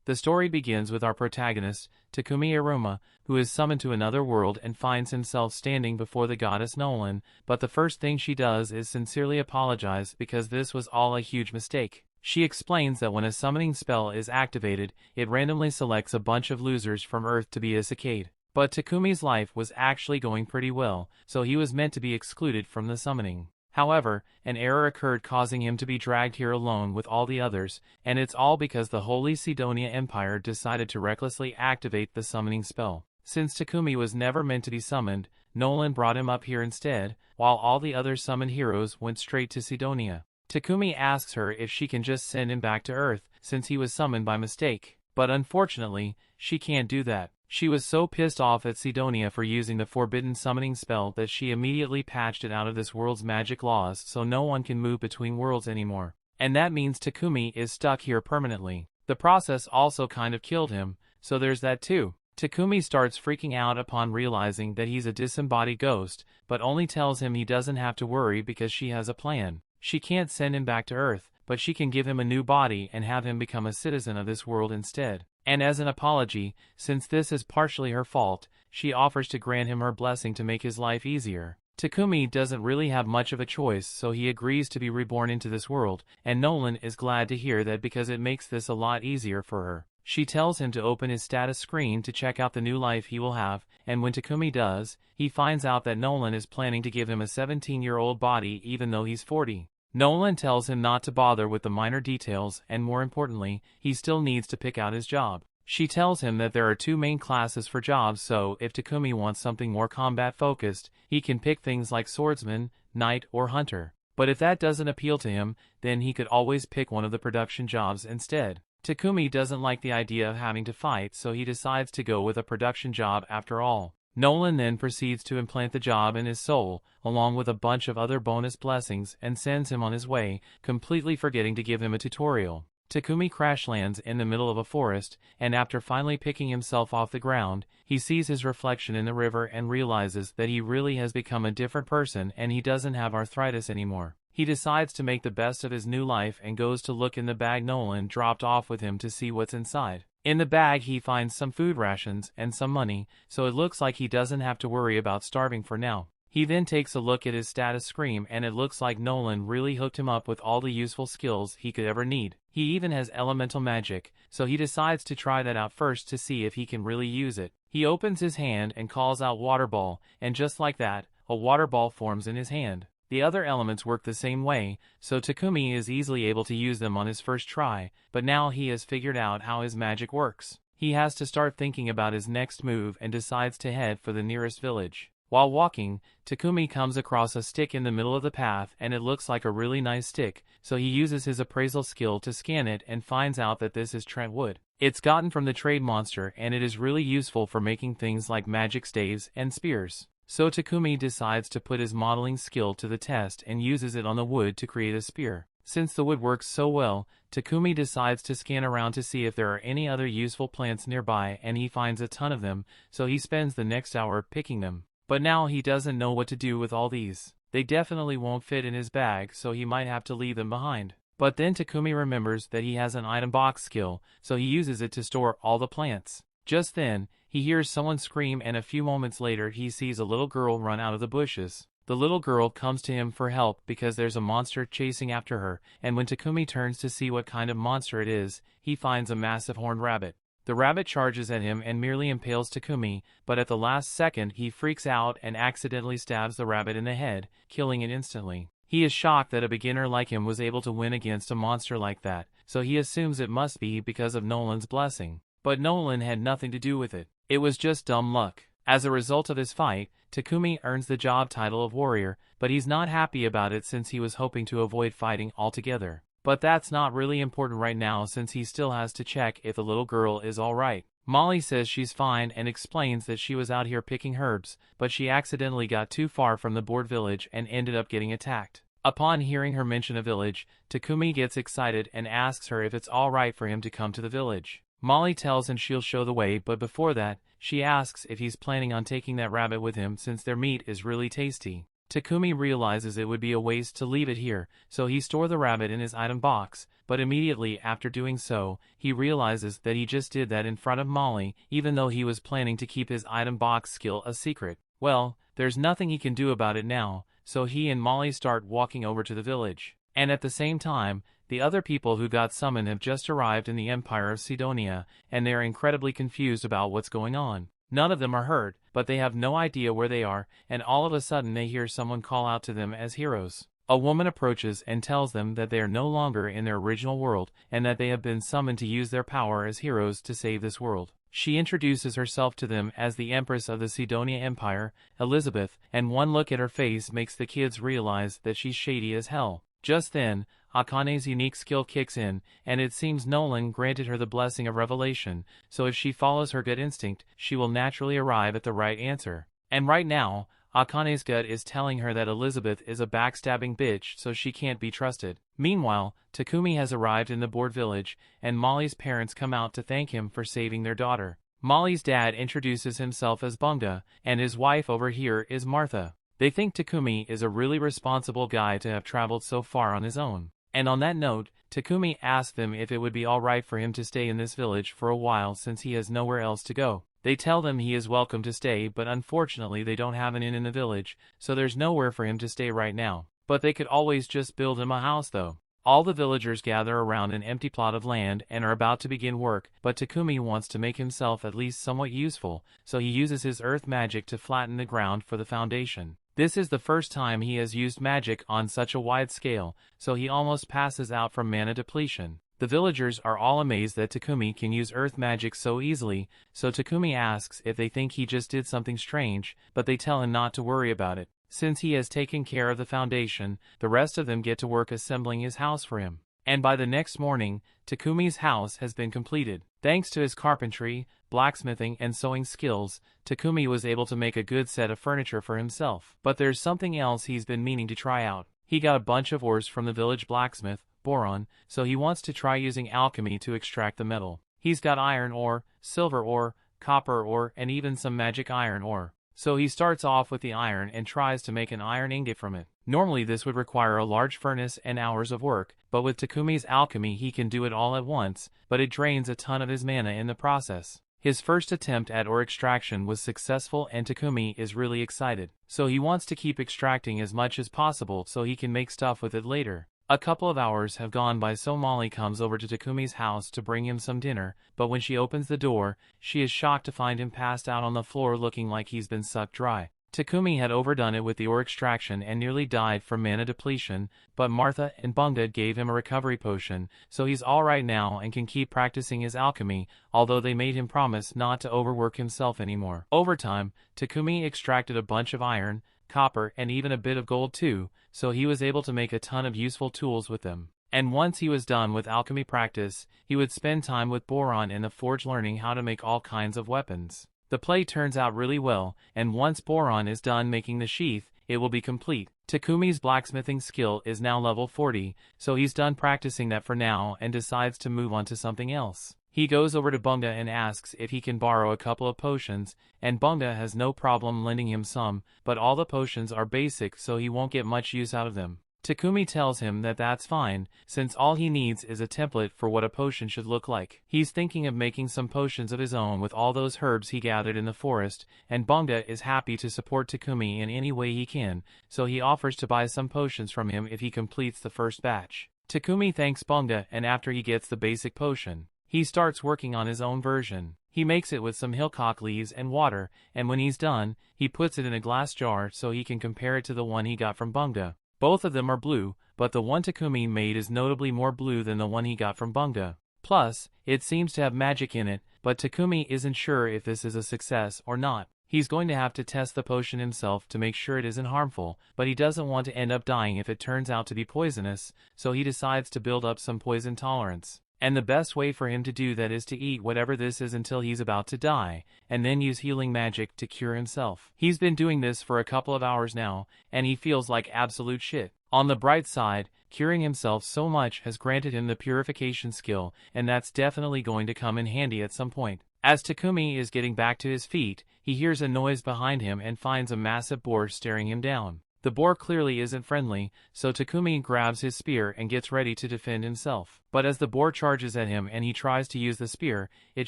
The story begins with our protagonist, Takumi Iruma, who is summoned to another world and finds himself standing before the goddess Nolan, but the first thing she does is sincerely apologize because this was all a huge mistake. She explains that when a summoning spell is activated, it randomly selects a bunch of losers from Earth to be Isekaid. But Takumi's life was actually going pretty well, so he was meant to be excluded from the summoning. However, an error occurred causing him to be dragged here alone with all the others, and it's all because the Holy Sidonia Empire decided to recklessly activate the summoning spell. Since Takumi was never meant to be summoned, Nolan brought him up here instead, while all the other summoned heroes went straight to Sidonia. Takumi asks her if she can just send him back to Earth, since he was summoned by mistake, but unfortunately, she can't do that. She was so pissed off at Sidonia for using the forbidden summoning spell that she immediately patched it out of this world's magic laws so no one can move between worlds anymore. And that means Takumi is stuck here permanently. The process also kind of killed him, so there's that too. Takumi starts freaking out upon realizing that he's a disembodied ghost, but only tells him he doesn't have to worry because she has a plan. She can't send him back to Earth, but she can give him a new body and have him become a citizen of this world instead. And as an apology, since this is partially her fault, she offers to grant him her blessing to make his life easier. Takumi doesn't really have much of a choice, so he agrees to be reborn into this world, and Nolan is glad to hear that because it makes this a lot easier for her. She tells him to open his status screen to check out the new life he will have, and when Takumi does, he finds out that Nolan is planning to give him a 17-year-old body even though he's 40. Nolan tells him not to bother with the minor details and more importantly, he still needs to pick out his job. She tells him that there are two main classes for jobs, so if Takumi wants something more combat focused, he can pick things like swordsman, knight or hunter. But if that doesn't appeal to him, then he could always pick one of the production jobs instead. Takumi doesn't like the idea of having to fight, so he decides to go with a production job after all. Nolan then proceeds to implant the job in his soul, along with a bunch of other bonus blessings, and sends him on his way, completely forgetting to give him a tutorial. Takumi crash lands in the middle of a forest, and after finally picking himself off the ground, he sees his reflection in the river and realizes that he really has become a different person and he doesn't have arthritis anymore. He decides to make the best of his new life and goes to look in the bag Nolan dropped off with him to see what's inside. In the bag he finds some food rations and some money, so it looks like he doesn't have to worry about starving for now. He then takes a look at his status screen and it looks like Nolan really hooked him up with all the useful skills he could ever need. He even has elemental magic, so he decides to try that out first to see if he can really use it. He opens his hand and calls out water ball, and just like that, a water ball forms in his hand. The other elements work the same way, so Takumi is easily able to use them on his first try, but now he has figured out how his magic works. He has to start thinking about his next move and decides to head for the nearest village. While walking, Takumi comes across a stick in the middle of the path and it looks like a really nice stick, so he uses his appraisal skill to scan it and finds out that this is Trent wood. It's gotten from the trade monster and it is really useful for making things like magic staves and spears. So Takumi decides to put his modeling skill to the test and uses it on the wood to create a spear. Since the wood works so well, Takumi decides to scan around to see if there are any other useful plants nearby and he finds a ton of them, so he spends the next hour picking them. But now he doesn't know what to do with all these. They definitely won't fit in his bag, so he might have to leave them behind. But then Takumi remembers that he has an item box skill, so he uses it to store all the plants. Just then, he hears someone scream and a few moments later he sees a little girl run out of the bushes. The little girl comes to him for help because there's a monster chasing after her, and when Takumi turns to see what kind of monster it is, he finds a massive horned rabbit. The rabbit charges at him and merely impales Takumi, but at the last second he freaks out and accidentally stabs the rabbit in the head, killing it instantly. He is shocked that a beginner like him was able to win against a monster like that, so he assumes it must be because of Nolan's blessing. But Nolan had nothing to do with it. It was just dumb luck. As a result of his fight, Takumi earns the job title of warrior, but he's not happy about it since he was hoping to avoid fighting altogether. But that's not really important right now since he still has to check if the little girl is alright. Molly says she's fine and explains that she was out here picking herbs, but she accidentally got too far from the board village and ended up getting attacked. Upon hearing her mention a village, Takumi gets excited and asks her if it's alright for him to come to the village. Molly tells him she'll show the way, but before that, she asks if he's planning on taking that rabbit with him since their meat is really tasty. Takumi realizes it would be a waste to leave it here, so he stores the rabbit in his item box, but immediately after doing so, he realizes that he just did that in front of Molly, even though he was planning to keep his item box skill a secret. Well, there's nothing he can do about it now, so he and Molly start walking over to the village. And at the same time, the other people who got summoned have just arrived in the Empire of Sidonia, and they are incredibly confused about what's going on. None of them are hurt, but they have no idea where they are, and all of a sudden they hear someone call out to them as heroes. A woman approaches and tells them that they are no longer in their original world, and that they have been summoned to use their power as heroes to save this world. She introduces herself to them as the Empress of the Sidonia Empire, Elizabeth, and one look at her face makes the kids realize that she's shady as hell. Just then, Akane's unique skill kicks in, and it seems Nolan granted her the blessing of revelation, so if she follows her gut instinct, she will naturally arrive at the right answer. And right now, Akane's gut is telling her that Elizabeth is a backstabbing bitch, so she can't be trusted. Meanwhile, Takumi has arrived in the board village, and Molly's parents come out to thank him for saving their daughter. Molly's dad introduces himself as Bunga, and his wife over here is Martha. They think Takumi is a really responsible guy to have traveled so far on his own. And on that note, Takumi asks them if it would be alright for him to stay in this village for a while since he has nowhere else to go. They tell them he is welcome to stay, but unfortunately they don't have an inn in the village, so there's nowhere for him to stay right now. But they could always just build him a house though. All the villagers gather around an empty plot of land and are about to begin work, but Takumi wants to make himself at least somewhat useful, so he uses his earth magic to flatten the ground for the foundation. This is the first time he has used magic on such a wide scale, so he almost passes out from mana depletion. The villagers are all amazed that Takumi can use earth magic so easily, so Takumi asks if they think he just did something strange, but they tell him not to worry about it. Since he has taken care of the foundation, the rest of them get to work assembling his house for him. And by the next morning, Takumi's house has been completed. Thanks to his carpentry, blacksmithing, and sewing skills, Takumi was able to make a good set of furniture for himself. But there's something else he's been meaning to try out. He got a bunch of ores from the village blacksmith, Boron, so he wants to try using alchemy to extract the metal. He's got iron ore, silver ore, copper ore, and even some magic iron ore. So he starts off with the iron and tries to make an iron ingot from it. Normally this would require a large furnace and hours of work, but with Takumi's alchemy he can do it all at once, but it drains a ton of his mana in the process. His first attempt at ore extraction was successful and Takumi is really excited. So he wants to keep extracting as much as possible so he can make stuff with it later. A couple of hours have gone by, so Molly comes over to Takumi's house to bring him some dinner, but when she opens the door, she is shocked to find him passed out on the floor looking like he's been sucked dry. Takumi had overdone it with the ore extraction and nearly died from mana depletion, but Martha and Bunga gave him a recovery potion, so he's alright now and can keep practicing his alchemy, although they made him promise not to overwork himself anymore. Over time, Takumi extracted a bunch of iron, copper, and even a bit of gold too, so he was able to make a ton of useful tools with them. And once he was done with alchemy practice, he would spend time with Boron in the forge learning how to make all kinds of weapons. The play turns out really well, and once Boron is done making the sheath, it will be complete. Takumi's blacksmithing skill is now level 40, so he's done practicing that for now and decides to move on to something else. He goes over to Bunga and asks if he can borrow a couple of potions, and Bunga has no problem lending him some, but all the potions are basic so he won't get much use out of them. Takumi tells him that that's fine, since all he needs is a template for what a potion should look like. He's thinking of making some potions of his own with all those herbs he gathered in the forest, and Bunga is happy to support Takumi in any way he can, so he offers to buy some potions from him if he completes the first batch. Takumi thanks Bunga, and after he gets the basic potion, he starts working on his own version. He makes it with some hillcock leaves and water, and when he's done, he puts it in a glass jar so he can compare it to the one he got from Bunga. Both of them are blue, but the one Takumi made is notably more blue than the one he got from Bunga. Plus, it seems to have magic in it, but Takumi isn't sure if this is a success or not. He's going to have to test the potion himself to make sure it isn't harmful, but he doesn't want to end up dying if it turns out to be poisonous, so he decides to build up some poison tolerance. And the best way for him to do that is to eat whatever this is until he's about to die, and then use healing magic to cure himself. He's been doing this for a couple of hours now, and he feels like absolute shit. On the bright side, curing himself so much has granted him the purification skill, and that's definitely going to come in handy at some point. As Takumi is getting back to his feet, he hears a noise behind him and finds a massive boar staring him down. The boar clearly isn't friendly, so Takumi grabs his spear and gets ready to defend himself. But as the boar charges at him and he tries to use the spear, it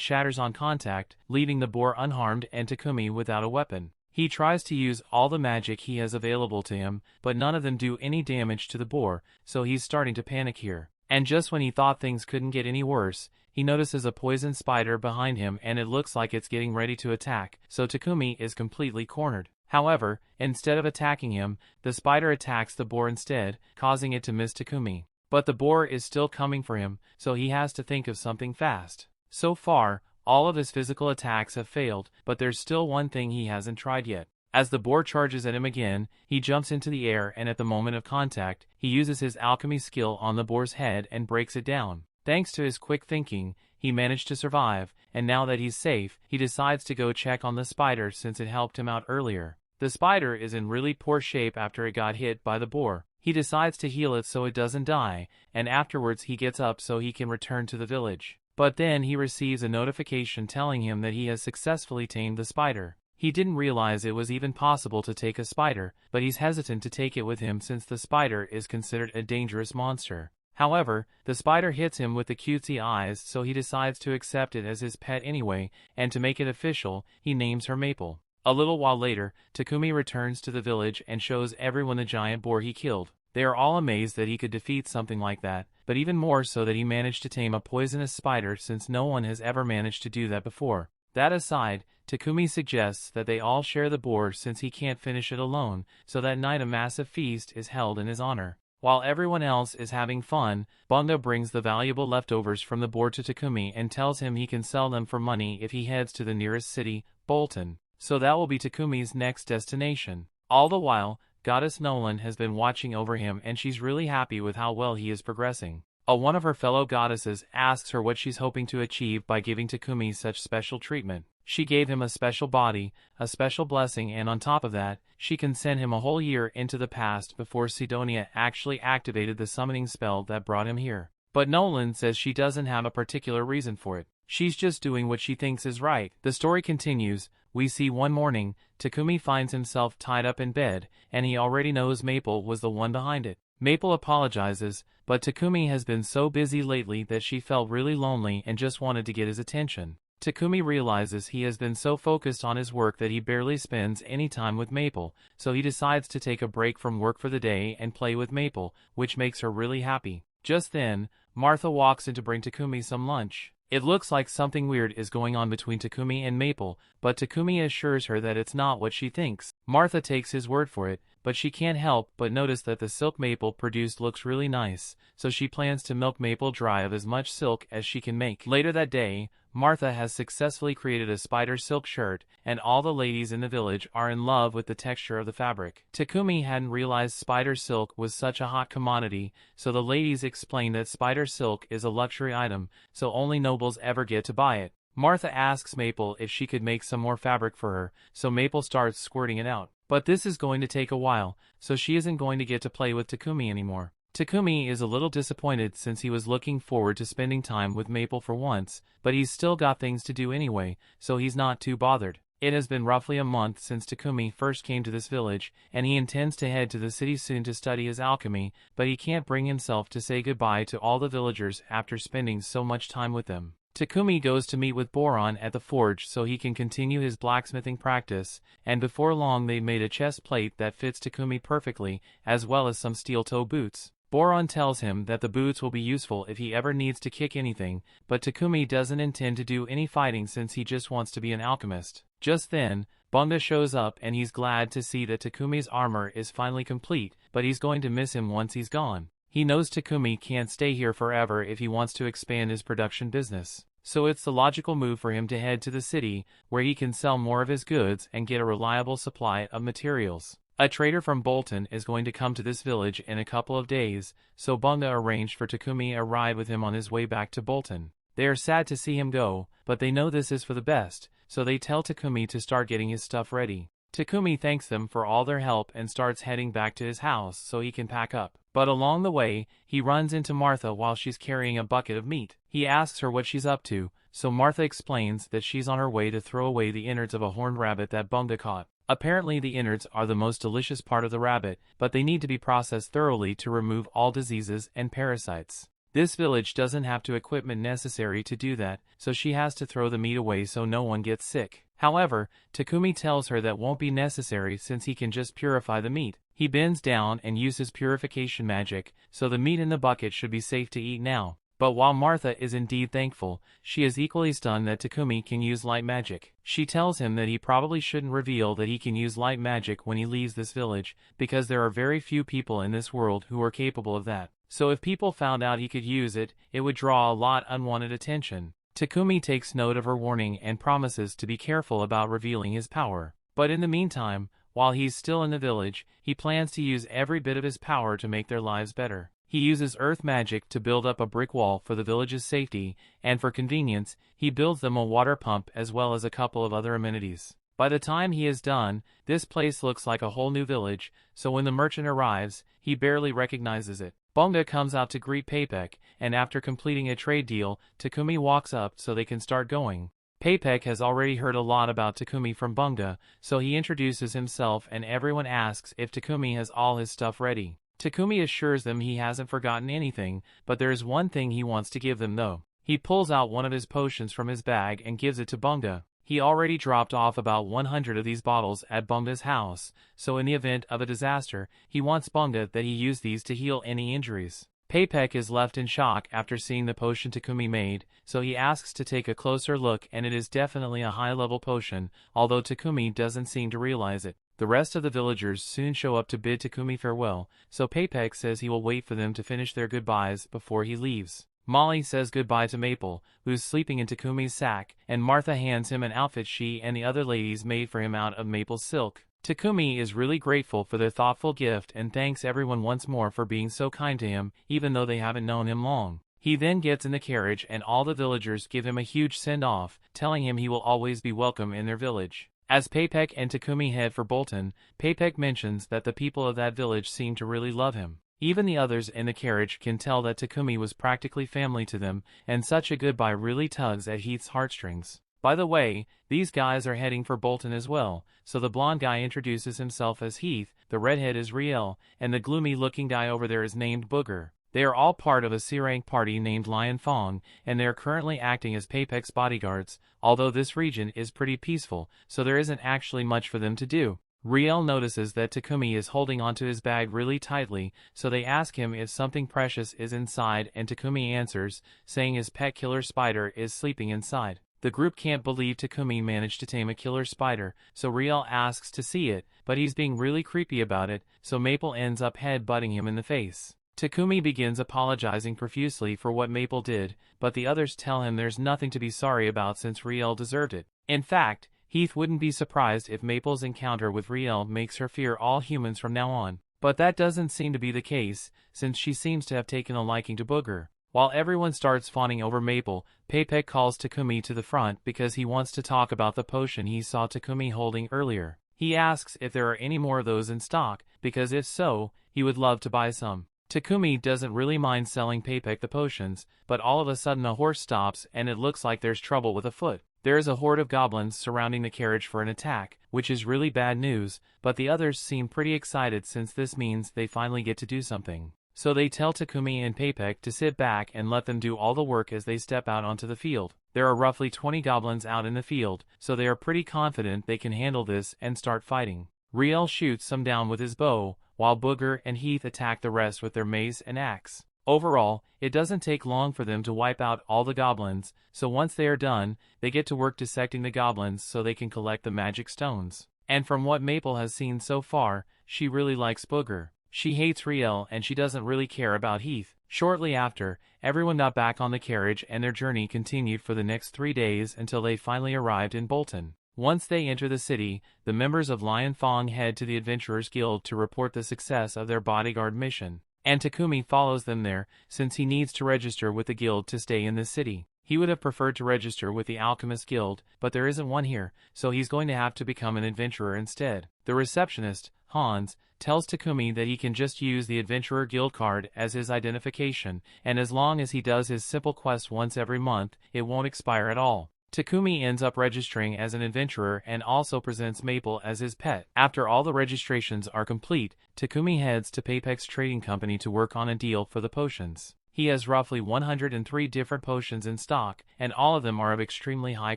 shatters on contact, leaving the boar unharmed and Takumi without a weapon. He tries to use all the magic he has available to him, but none of them do any damage to the boar, so he's starting to panic here. And just when he thought things couldn't get any worse, he notices a poison spider behind him and it looks like it's getting ready to attack, so Takumi is completely cornered. However, instead of attacking him, the spider attacks the boar instead, causing it to miss Takumi. But the boar is still coming for him, so he has to think of something fast. So far, all of his physical attacks have failed, but there's still one thing he hasn't tried yet. As the boar charges at him again, he jumps into the air and at the moment of contact, he uses his alchemy skill on the boar's head and breaks it down. Thanks to his quick thinking, he managed to survive, and now that he's safe, he decides to go check on the spider since it helped him out earlier. The spider is in really poor shape after it got hit by the boar. He decides to heal it so it doesn't die, and afterwards he gets up so he can return to the village. But then he receives a notification telling him that he has successfully tamed the spider. He didn't realize it was even possible to take a spider, but he's hesitant to take it with him since the spider is considered a dangerous monster. However, the spider hits him with the cutesy eyes, so he decides to accept it as his pet anyway, and to make it official, he names her Maple. A little while later, Takumi returns to the village and shows everyone the giant boar he killed. They are all amazed that he could defeat something like that, but even more so that he managed to tame a poisonous spider since no one has ever managed to do that before. That aside, Takumi suggests that they all share the boar since he can't finish it alone, so that night a massive feast is held in his honor. While everyone else is having fun, Bunga brings the valuable leftovers from the boar to Takumi and tells him he can sell them for money if he heads to the nearest city, Bolton. So that will be Takumi's next destination. All the while, Goddess Nolan has been watching over him and she's really happy with how well he is progressing. One of her fellow goddesses asks her what she's hoping to achieve by giving Takumi such special treatment. She gave him a special body, a special blessing, and on top of that, she can send him a whole year into the past before Sidonia actually activated the summoning spell that brought him here. But Nolan says she doesn't have a particular reason for it. She's just doing what she thinks is right. The story continues. We see one morning, Takumi finds himself tied up in bed, and he already knows Maple was the one behind it. Maple apologizes, but Takumi has been so busy lately that she felt really lonely and just wanted to get his attention. Takumi realizes he has been so focused on his work that he barely spends any time with Maple, so he decides to take a break from work for the day and play with Maple, which makes her really happy. Just then, Martha walks in to bring Takumi some lunch. It looks like something weird is going on between Takumi and Maple, but Takumi assures her that it's not what she thinks. Martha takes his word for it, but she can't help but notice that the silk Maple produced looks really nice, so she plans to milk Maple dry of as much silk as she can make. Later that day, Martha has successfully created a spider silk shirt, and all the ladies in the village are in love with the texture of the fabric. Takumi hadn't realized spider silk was such a hot commodity, so the ladies explain that spider silk is a luxury item, so only nobles ever get to buy it. Martha asks Maple if she could make some more fabric for her, so Maple starts squirting it out. But this is going to take a while, so she isn't going to get to play with Takumi anymore. Takumi is a little disappointed since he was looking forward to spending time with Maple for once, but he's still got things to do anyway, so he's not too bothered. It has been roughly a month since Takumi first came to this village, and he intends to head to the city soon to study his alchemy, but he can't bring himself to say goodbye to all the villagers after spending so much time with them. Takumi goes to meet with Boron at the forge so he can continue his blacksmithing practice, and before long they made a chest plate that fits Takumi perfectly, as well as some steel-toe boots. Boron tells him that the boots will be useful if he ever needs to kick anything, but Takumi doesn't intend to do any fighting since he just wants to be an alchemist. Just then, Bunga shows up and he's glad to see that Takumi's armor is finally complete, but he's going to miss him once he's gone. He knows Takumi can't stay here forever if he wants to expand his production business, so it's the logical move for him to head to the city, where he can sell more of his goods and get a reliable supply of materials. A trader from Bolton is going to come to this village in a couple of days, so Bunga arranged for Takumi a ride with him on his way back to Bolton. They are sad to see him go, but they know this is for the best, so they tell Takumi to start getting his stuff ready. Takumi thanks them for all their help and starts heading back to his house so he can pack up. But along the way, he runs into Martha while she's carrying a bucket of meat. He asks her what she's up to, so Martha explains that she's on her way to throw away the innards of a horned rabbit that Bunga caught. Apparently the innards are the most delicious part of the rabbit, but they need to be processed thoroughly to remove all diseases and parasites. This village doesn't have the equipment necessary to do that, so she has to throw the meat away so no one gets sick. However, Takumi tells her that won't be necessary since he can just purify the meat. He bends down and uses purification magic, so the meat in the bucket should be safe to eat now. But while Martha is indeed thankful, she is equally stunned that Takumi can use light magic. She tells him that he probably shouldn't reveal that he can use light magic when he leaves this village, because there are very few people in this world who are capable of that. So if people found out he could use it, it would draw a lot unwanted attention. Takumi takes note of her warning and promises to be careful about revealing his power. But in the meantime, while he's still in the village, he plans to use every bit of his power to make their lives better. He uses earth magic to build up a brick wall for the village's safety, and for convenience, he builds them a water pump as well as a couple of other amenities. By the time he is done, this place looks like a whole new village, so when the merchant arrives, he barely recognizes it. Bunga comes out to greet Paypek, and after completing a trade deal, Takumi walks up so they can start going. Paypek has already heard a lot about Takumi from Bunga, so he introduces himself and everyone asks if Takumi has all his stuff ready. Takumi assures them he hasn't forgotten anything, but there is one thing he wants to give them though. He pulls out one of his potions from his bag and gives it to Bunga. He already dropped off about 100 of these bottles at Bunga's house, so in the event of a disaster, he wants Bunga that he use these to heal any injuries. Paypek is left in shock after seeing the potion Takumi made, so he asks to take a closer look and it is definitely a high-level potion, although Takumi doesn't seem to realize it. The rest of the villagers soon show up to bid Takumi farewell, so Paypek says he will wait for them to finish their goodbyes before he leaves. Molly says goodbye to Maple, who's sleeping in Takumi's sack, and Martha hands him an outfit she and the other ladies made for him out of maple silk. Takumi is really grateful for their thoughtful gift and thanks everyone once more for being so kind to him, even though they haven't known him long. He then gets in the carriage and all the villagers give him a huge send-off, telling him he will always be welcome in their village. As Paypek and Takumi head for Bolton, Paypek mentions that the people of that village seem to really love him. Even the others in the carriage can tell that Takumi was practically family to them, and such a goodbye really tugs at Heath's heartstrings. By the way, these guys are heading for Bolton as well, so the blonde guy introduces himself as Heath, the redhead is Riel, and the gloomy-looking guy over there is named Booger. They are all part of a C-rank party named Lion Fong, and they are currently acting as Paypek's bodyguards, although this region is pretty peaceful, so there isn't actually much for them to do. Riel notices that Takumi is holding onto his bag really tightly, so they ask him if something precious is inside and Takumi answers, saying his pet killer spider is sleeping inside. The group can't believe Takumi managed to tame a killer spider, so Riel asks to see it, but he's being really creepy about it, so Maple ends up head-butting him in the face. Takumi begins apologizing profusely for what Maple did, but the others tell him there's nothing to be sorry about since Riel deserved it. In fact, Heath wouldn't be surprised if Maple's encounter with Riel makes her fear all humans from now on. But that doesn't seem to be the case, since she seems to have taken a liking to Booger. While everyone starts fawning over Maple, Paypek calls Takumi to the front because he wants to talk about the potion he saw Takumi holding earlier. He asks if there are any more of those in stock, because if so, he would love to buy some. Takumi doesn't really mind selling Paypek the potions, but all of a sudden a horse stops and it looks like there's trouble with a foot. There is a horde of goblins surrounding the carriage for an attack, which is really bad news, but the others seem pretty excited since this means they finally get to do something. So they tell Takumi and Paypek to sit back and let them do all the work as they step out onto the field. There are roughly 20 goblins out in the field, so they are pretty confident they can handle this and start fighting. Riel shoots some down with his bow, while Booger and Heath attack the rest with their mace and axe. Overall, it doesn't take long for them to wipe out all the goblins, so once they are done, they get to work dissecting the goblins so they can collect the magic stones. And from what Maple has seen so far, she really likes Booger. She hates Riel and she doesn't really care about Heath. Shortly after, everyone got back on the carriage and their journey continued for the next 3 days until they finally arrived in Bolton. Once they enter the city, the members of Lion Fong head to the Adventurers Guild to report the success of their bodyguard mission. And Takumi follows them there, since he needs to register with the guild to stay in the city. He would have preferred to register with the Alchemist Guild, but there isn't one here, so he's going to have to become an adventurer instead. The receptionist, Hans, tells Takumi that he can just use the Adventurer Guild card as his identification, and as long as he does his simple quest once every month, it won't expire at all. Takumi ends up registering as an adventurer and also presents Maple as his pet. After all the registrations are complete, Takumi heads to Paypek's trading company to work on a deal for the potions. He has roughly 103 different potions in stock, and all of them are of extremely high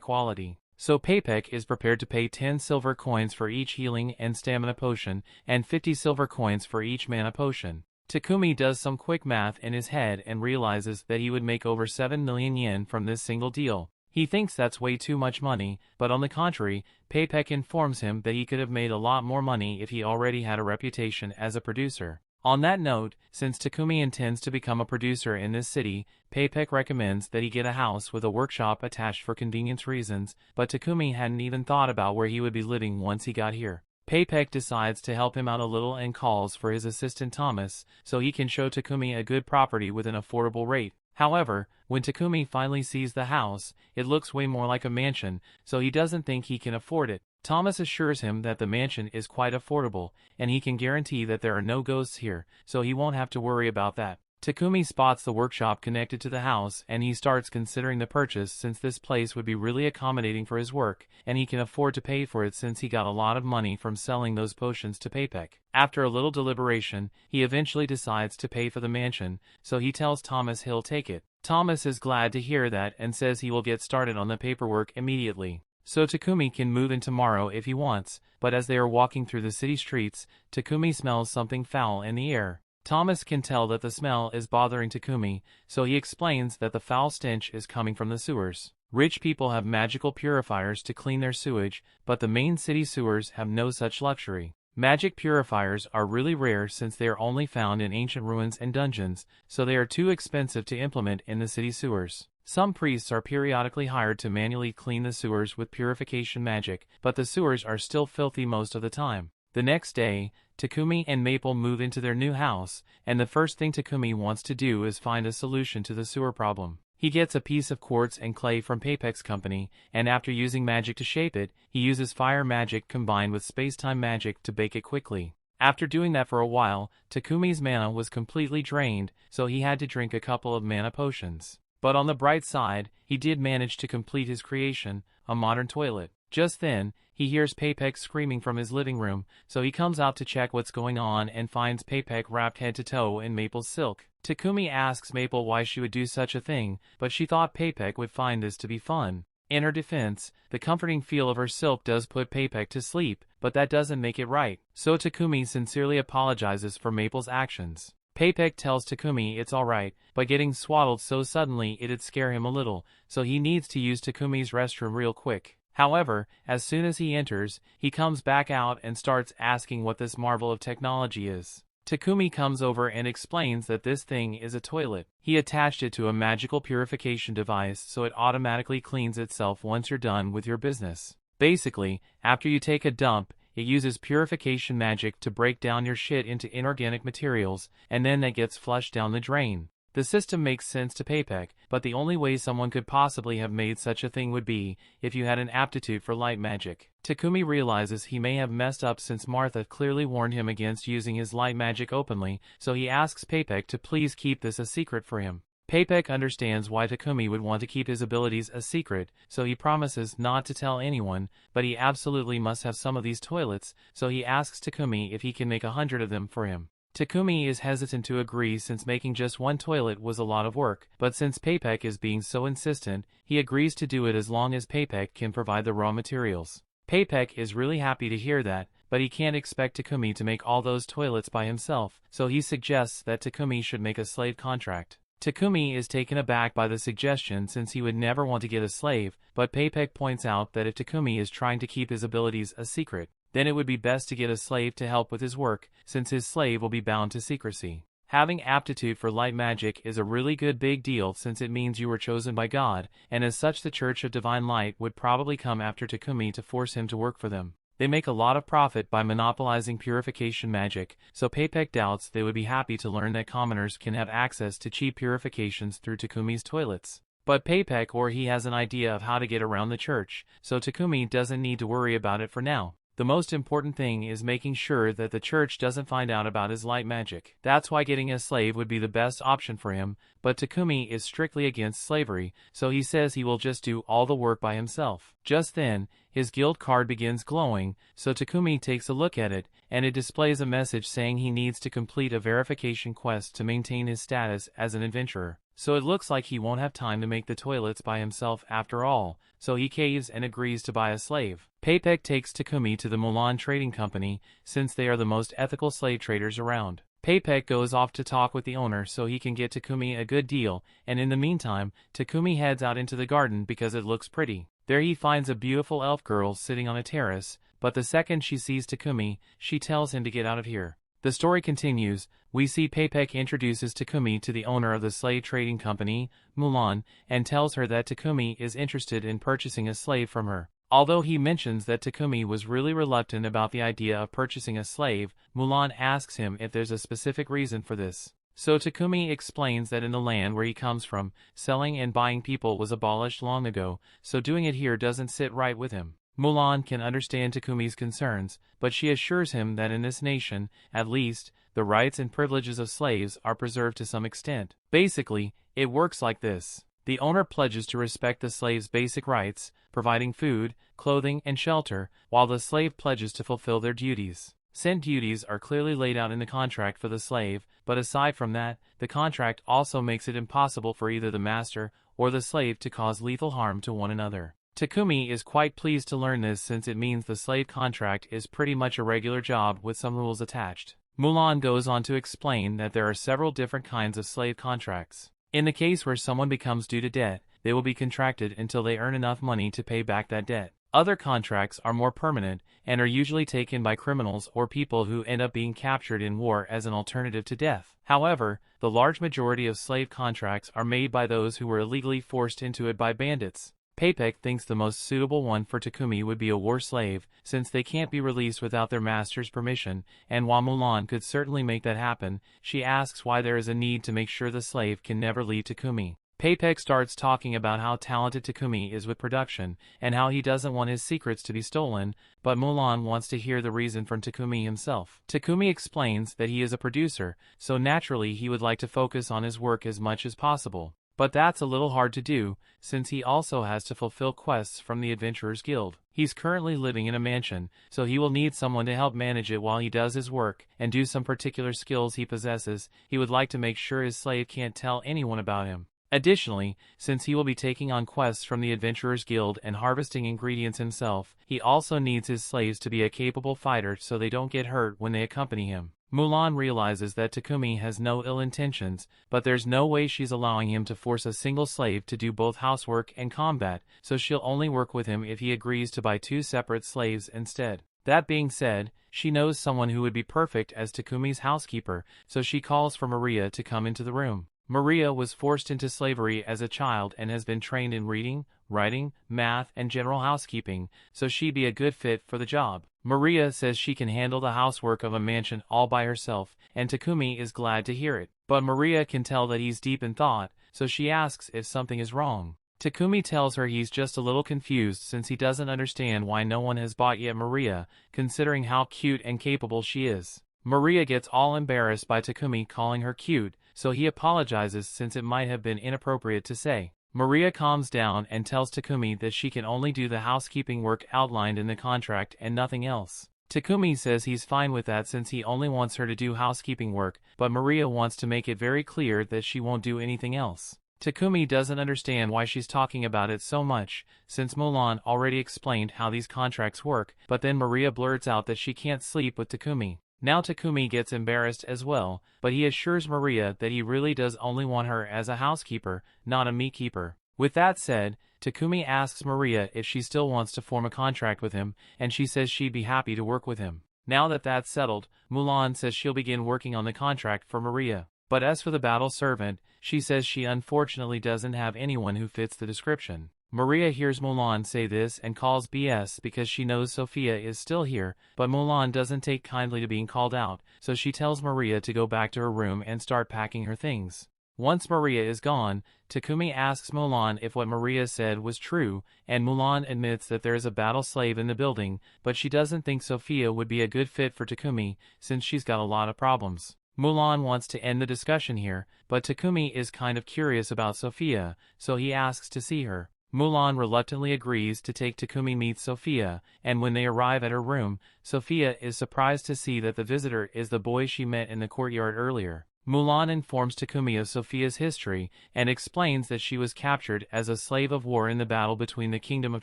quality. So Paypek is prepared to pay 10 silver coins for each healing and stamina potion, and 50 silver coins for each mana potion. Takumi does some quick math in his head and realizes that he would make over 7 million yen from this single deal. He thinks that's way too much money, but on the contrary, Paypek informs him that he could have made a lot more money if he already had a reputation as a producer. On that note, since Takumi intends to become a producer in this city, Paypek recommends that he get a house with a workshop attached for convenience reasons, but Takumi hadn't even thought about where he would be living once he got here. Paypek decides to help him out a little and calls for his assistant Thomas, so he can show Takumi a good property with an affordable rate. However, when Takumi finally sees the house, it looks way more like a mansion, so he doesn't think he can afford it. Thomas assures him that the mansion is quite affordable, and he can guarantee that there are no ghosts here, so he won't have to worry about that. Takumi spots the workshop connected to the house and he starts considering the purchase since this place would be really accommodating for his work, and he can afford to pay for it since he got a lot of money from selling those potions to Paypek. After a little deliberation, he eventually decides to pay for the mansion, so he tells Thomas he'll take it. Thomas is glad to hear that and says he will get started on the paperwork immediately. So Takumi can move in tomorrow if he wants, but as they are walking through the city streets, Takumi smells something foul in the air. Thomas can tell that the smell is bothering Takumi, so he explains that the foul stench is coming from the sewers. Rich people have magical purifiers to clean their sewage, but the main city sewers have no such luxury. Magic purifiers are really rare since they are only found in ancient ruins and dungeons, so they are too expensive to implement in the city sewers. Some priests are periodically hired to manually clean the sewers with purification magic, but the sewers are still filthy most of the time. The next day, Takumi and Maple move into their new house, and the first thing Takumi wants to do is find a solution to the sewer problem. He gets a piece of quartz and clay from Paypek's company, and after using magic to shape it, he uses fire magic combined with space-time magic to bake it quickly. After doing that for a while, Takumi's mana was completely drained, so he had to drink a couple of mana potions. But on the bright side, he did manage to complete his creation, a modern toilet. Just then, he hears Paypek screaming from his living room, so he comes out to check what's going on and finds Paypek wrapped head to toe in Maple's silk. Takumi asks Maple why she would do such a thing, but she thought Paypek would find this to be fun. In her defense, the comforting feel of her silk does put Paypek to sleep, but that doesn't make it right. So Takumi sincerely apologizes for Maple's actions. Paypek tells Takumi it's alright, but getting swaddled so suddenly it'd scare him a little, so he needs to use Takumi's restroom real quick. However, as soon as he enters, he comes back out and starts asking what this marvel of technology is. Takumi comes over and explains that this thing is a toilet. He attached it to a magical purification device so it automatically cleans itself once you're done with your business. Basically, after you take a dump, it uses purification magic to break down your shit into inorganic materials, and then that gets flushed down the drain. The system makes sense to Paypek, but the only way someone could possibly have made such a thing would be if you had an aptitude for light magic. Takumi realizes he may have messed up since Martha clearly warned him against using his light magic openly, so he asks Paypek to please keep this a secret for him. Paypek understands why Takumi would want to keep his abilities a secret, so he promises not to tell anyone, but he absolutely must have some of these toilets, so he asks Takumi if he can make 100 of them for him. Takumi is hesitant to agree since making just one toilet was a lot of work, but since Paypek is being so insistent, he agrees to do it as long as Paypek can provide the raw materials. Paypek is really happy to hear that, but he can't expect Takumi to make all those toilets by himself, so he suggests that Takumi should make a slave contract. Takumi is taken aback by the suggestion since he would never want to get a slave, but Paypek points out that if Takumi is trying to keep his abilities a secret, then it would be best to get a slave to help with his work, since his slave will be bound to secrecy. Having aptitude for light magic is a really good big deal since it means you were chosen by God, and as such the Church of Divine Light would probably come after Takumi to force him to work for them. They make a lot of profit by monopolizing purification magic, so Paypek doubts they would be happy to learn that commoners can have access to cheap purifications through Takumi's toilets. But Paypek or he has an idea of how to get around the church, so Takumi doesn't need to worry about it for now. The most important thing is making sure that the church doesn't find out about his light magic. That's why getting a slave would be the best option for him, but Takumi is strictly against slavery, so he says he will just do all the work by himself. Just then, his guild card begins glowing, so Takumi takes a look at it, and it displays a message saying he needs to complete a verification quest to maintain his status as an adventurer. So it looks like he won't have time to make the toilets by himself after all, so he caves and agrees to buy a slave. Paypek takes Takumi to the Mulan Trading Company, since they are the most ethical slave traders around. Paypek goes off to talk with the owner so he can get Takumi a good deal, and in the meantime, Takumi heads out into the garden because it looks pretty. There he finds a beautiful elf girl sitting on a terrace, but the second she sees Takumi, she tells him to get out of here. The story continues. We see Paypek introduces Takumi to the owner of the slave trading company, Mulan, and tells her that Takumi is interested in purchasing a slave from her. Although he mentions that Takumi was really reluctant about the idea of purchasing a slave, Mulan asks him if there's a specific reason for this. So Takumi explains that in the land where he comes from, selling and buying people was abolished long ago, so doing it here doesn't sit right with him. Mulan can understand Takumi's concerns, but she assures him that in this nation, at least, the rights and privileges of slaves are preserved to some extent. Basically, it works like this. The owner pledges to respect the slave's basic rights, providing food, clothing, and shelter, while the slave pledges to fulfill their duties. Said duties are clearly laid out in the contract for the slave, but aside from that, the contract also makes it impossible for either the master or the slave to cause lethal harm to one another. Takumi is quite pleased to learn this since it means the slave contract is pretty much a regular job with some rules attached. Mulan goes on to explain that there are several different kinds of slave contracts. In the case where someone becomes due to debt, they will be contracted until they earn enough money to pay back that debt. Other contracts are more permanent and are usually taken by criminals or people who end up being captured in war as an alternative to death. However, the large majority of slave contracts are made by those who were illegally forced into it by bandits. Paypek thinks the most suitable one for Takumi would be a war slave, since they can't be released without their master's permission, and while Mulan could certainly make that happen, she asks why there is a need to make sure the slave can never leave Takumi. Paypek starts talking about how talented Takumi is with production, and how he doesn't want his secrets to be stolen, but Mulan wants to hear the reason from Takumi himself. Takumi explains that he is a producer, so naturally he would like to focus on his work as much as possible. But that's a little hard to do, since he also has to fulfill quests from the Adventurers Guild. He's currently living in a mansion, so he will need someone to help manage it while he does his work, and do some particular skills he possesses. He would like to make sure his slave can't tell anyone about him. Additionally, since he will be taking on quests from the Adventurers Guild and harvesting ingredients himself, he also needs his slaves to be a capable fighter so they don't get hurt when they accompany him. Mulan realizes that Takumi has no ill intentions, but there's no way she's allowing him to force a single slave to do both housework and combat, so she'll only work with him if he agrees to buy 2 separate slaves instead. That being said, she knows someone who would be perfect as Takumi's housekeeper, so she calls for Maria to come into the room. Maria was forced into slavery as a child and has been trained in reading, writing, math, and general housekeeping, so she'd be a good fit for the job. Maria says she can handle the housework of a mansion all by herself, and Takumi is glad to hear it. But Maria can tell that he's deep in thought, so she asks if something is wrong. Takumi tells her he's just a little confused since he doesn't understand why no one has bought yet Maria, considering how cute and capable she is. Maria gets all embarrassed by Takumi calling her cute, so he apologizes since it might have been inappropriate to say. Maria calms down and tells Takumi that she can only do the housekeeping work outlined in the contract and nothing else. Takumi says he's fine with that since he only wants her to do housekeeping work, but Maria wants to make it very clear that she won't do anything else. Takumi doesn't understand why she's talking about it so much, since Mulan already explained how these contracts work, but then Maria blurts out that she can't sleep with Takumi. Now Takumi gets embarrassed as well, but he assures Maria that he really does only want her as a housekeeper, not a meat keeper. With that said, Takumi asks Maria if she still wants to form a contract with him, and she says she'd be happy to work with him. Now that that's settled, Mulan says she'll begin working on the contract for Maria. But as for the battle servant, she says she unfortunately doesn't have anyone who fits the description. Maria hears Mulan say this and calls BS because she knows Sophia is still here, but Mulan doesn't take kindly to being called out, so she tells Maria to go back to her room and start packing her things. Once Maria is gone, Takumi asks Mulan if what Maria said was true, and Mulan admits that there is a battle slave in the building, but she doesn't think Sophia would be a good fit for Takumi, since she's got a lot of problems. Mulan wants to end the discussion here, but Takumi is kind of curious about Sophia, so he asks to see her. Mulan reluctantly agrees to take Takumi meet Sophia, and when they arrive at her room, Sophia is surprised to see that the visitor is the boy she met in the courtyard earlier. Mulan informs Takumi of Sophia's history, and explains that she was captured as a slave of war in the battle between the Kingdom of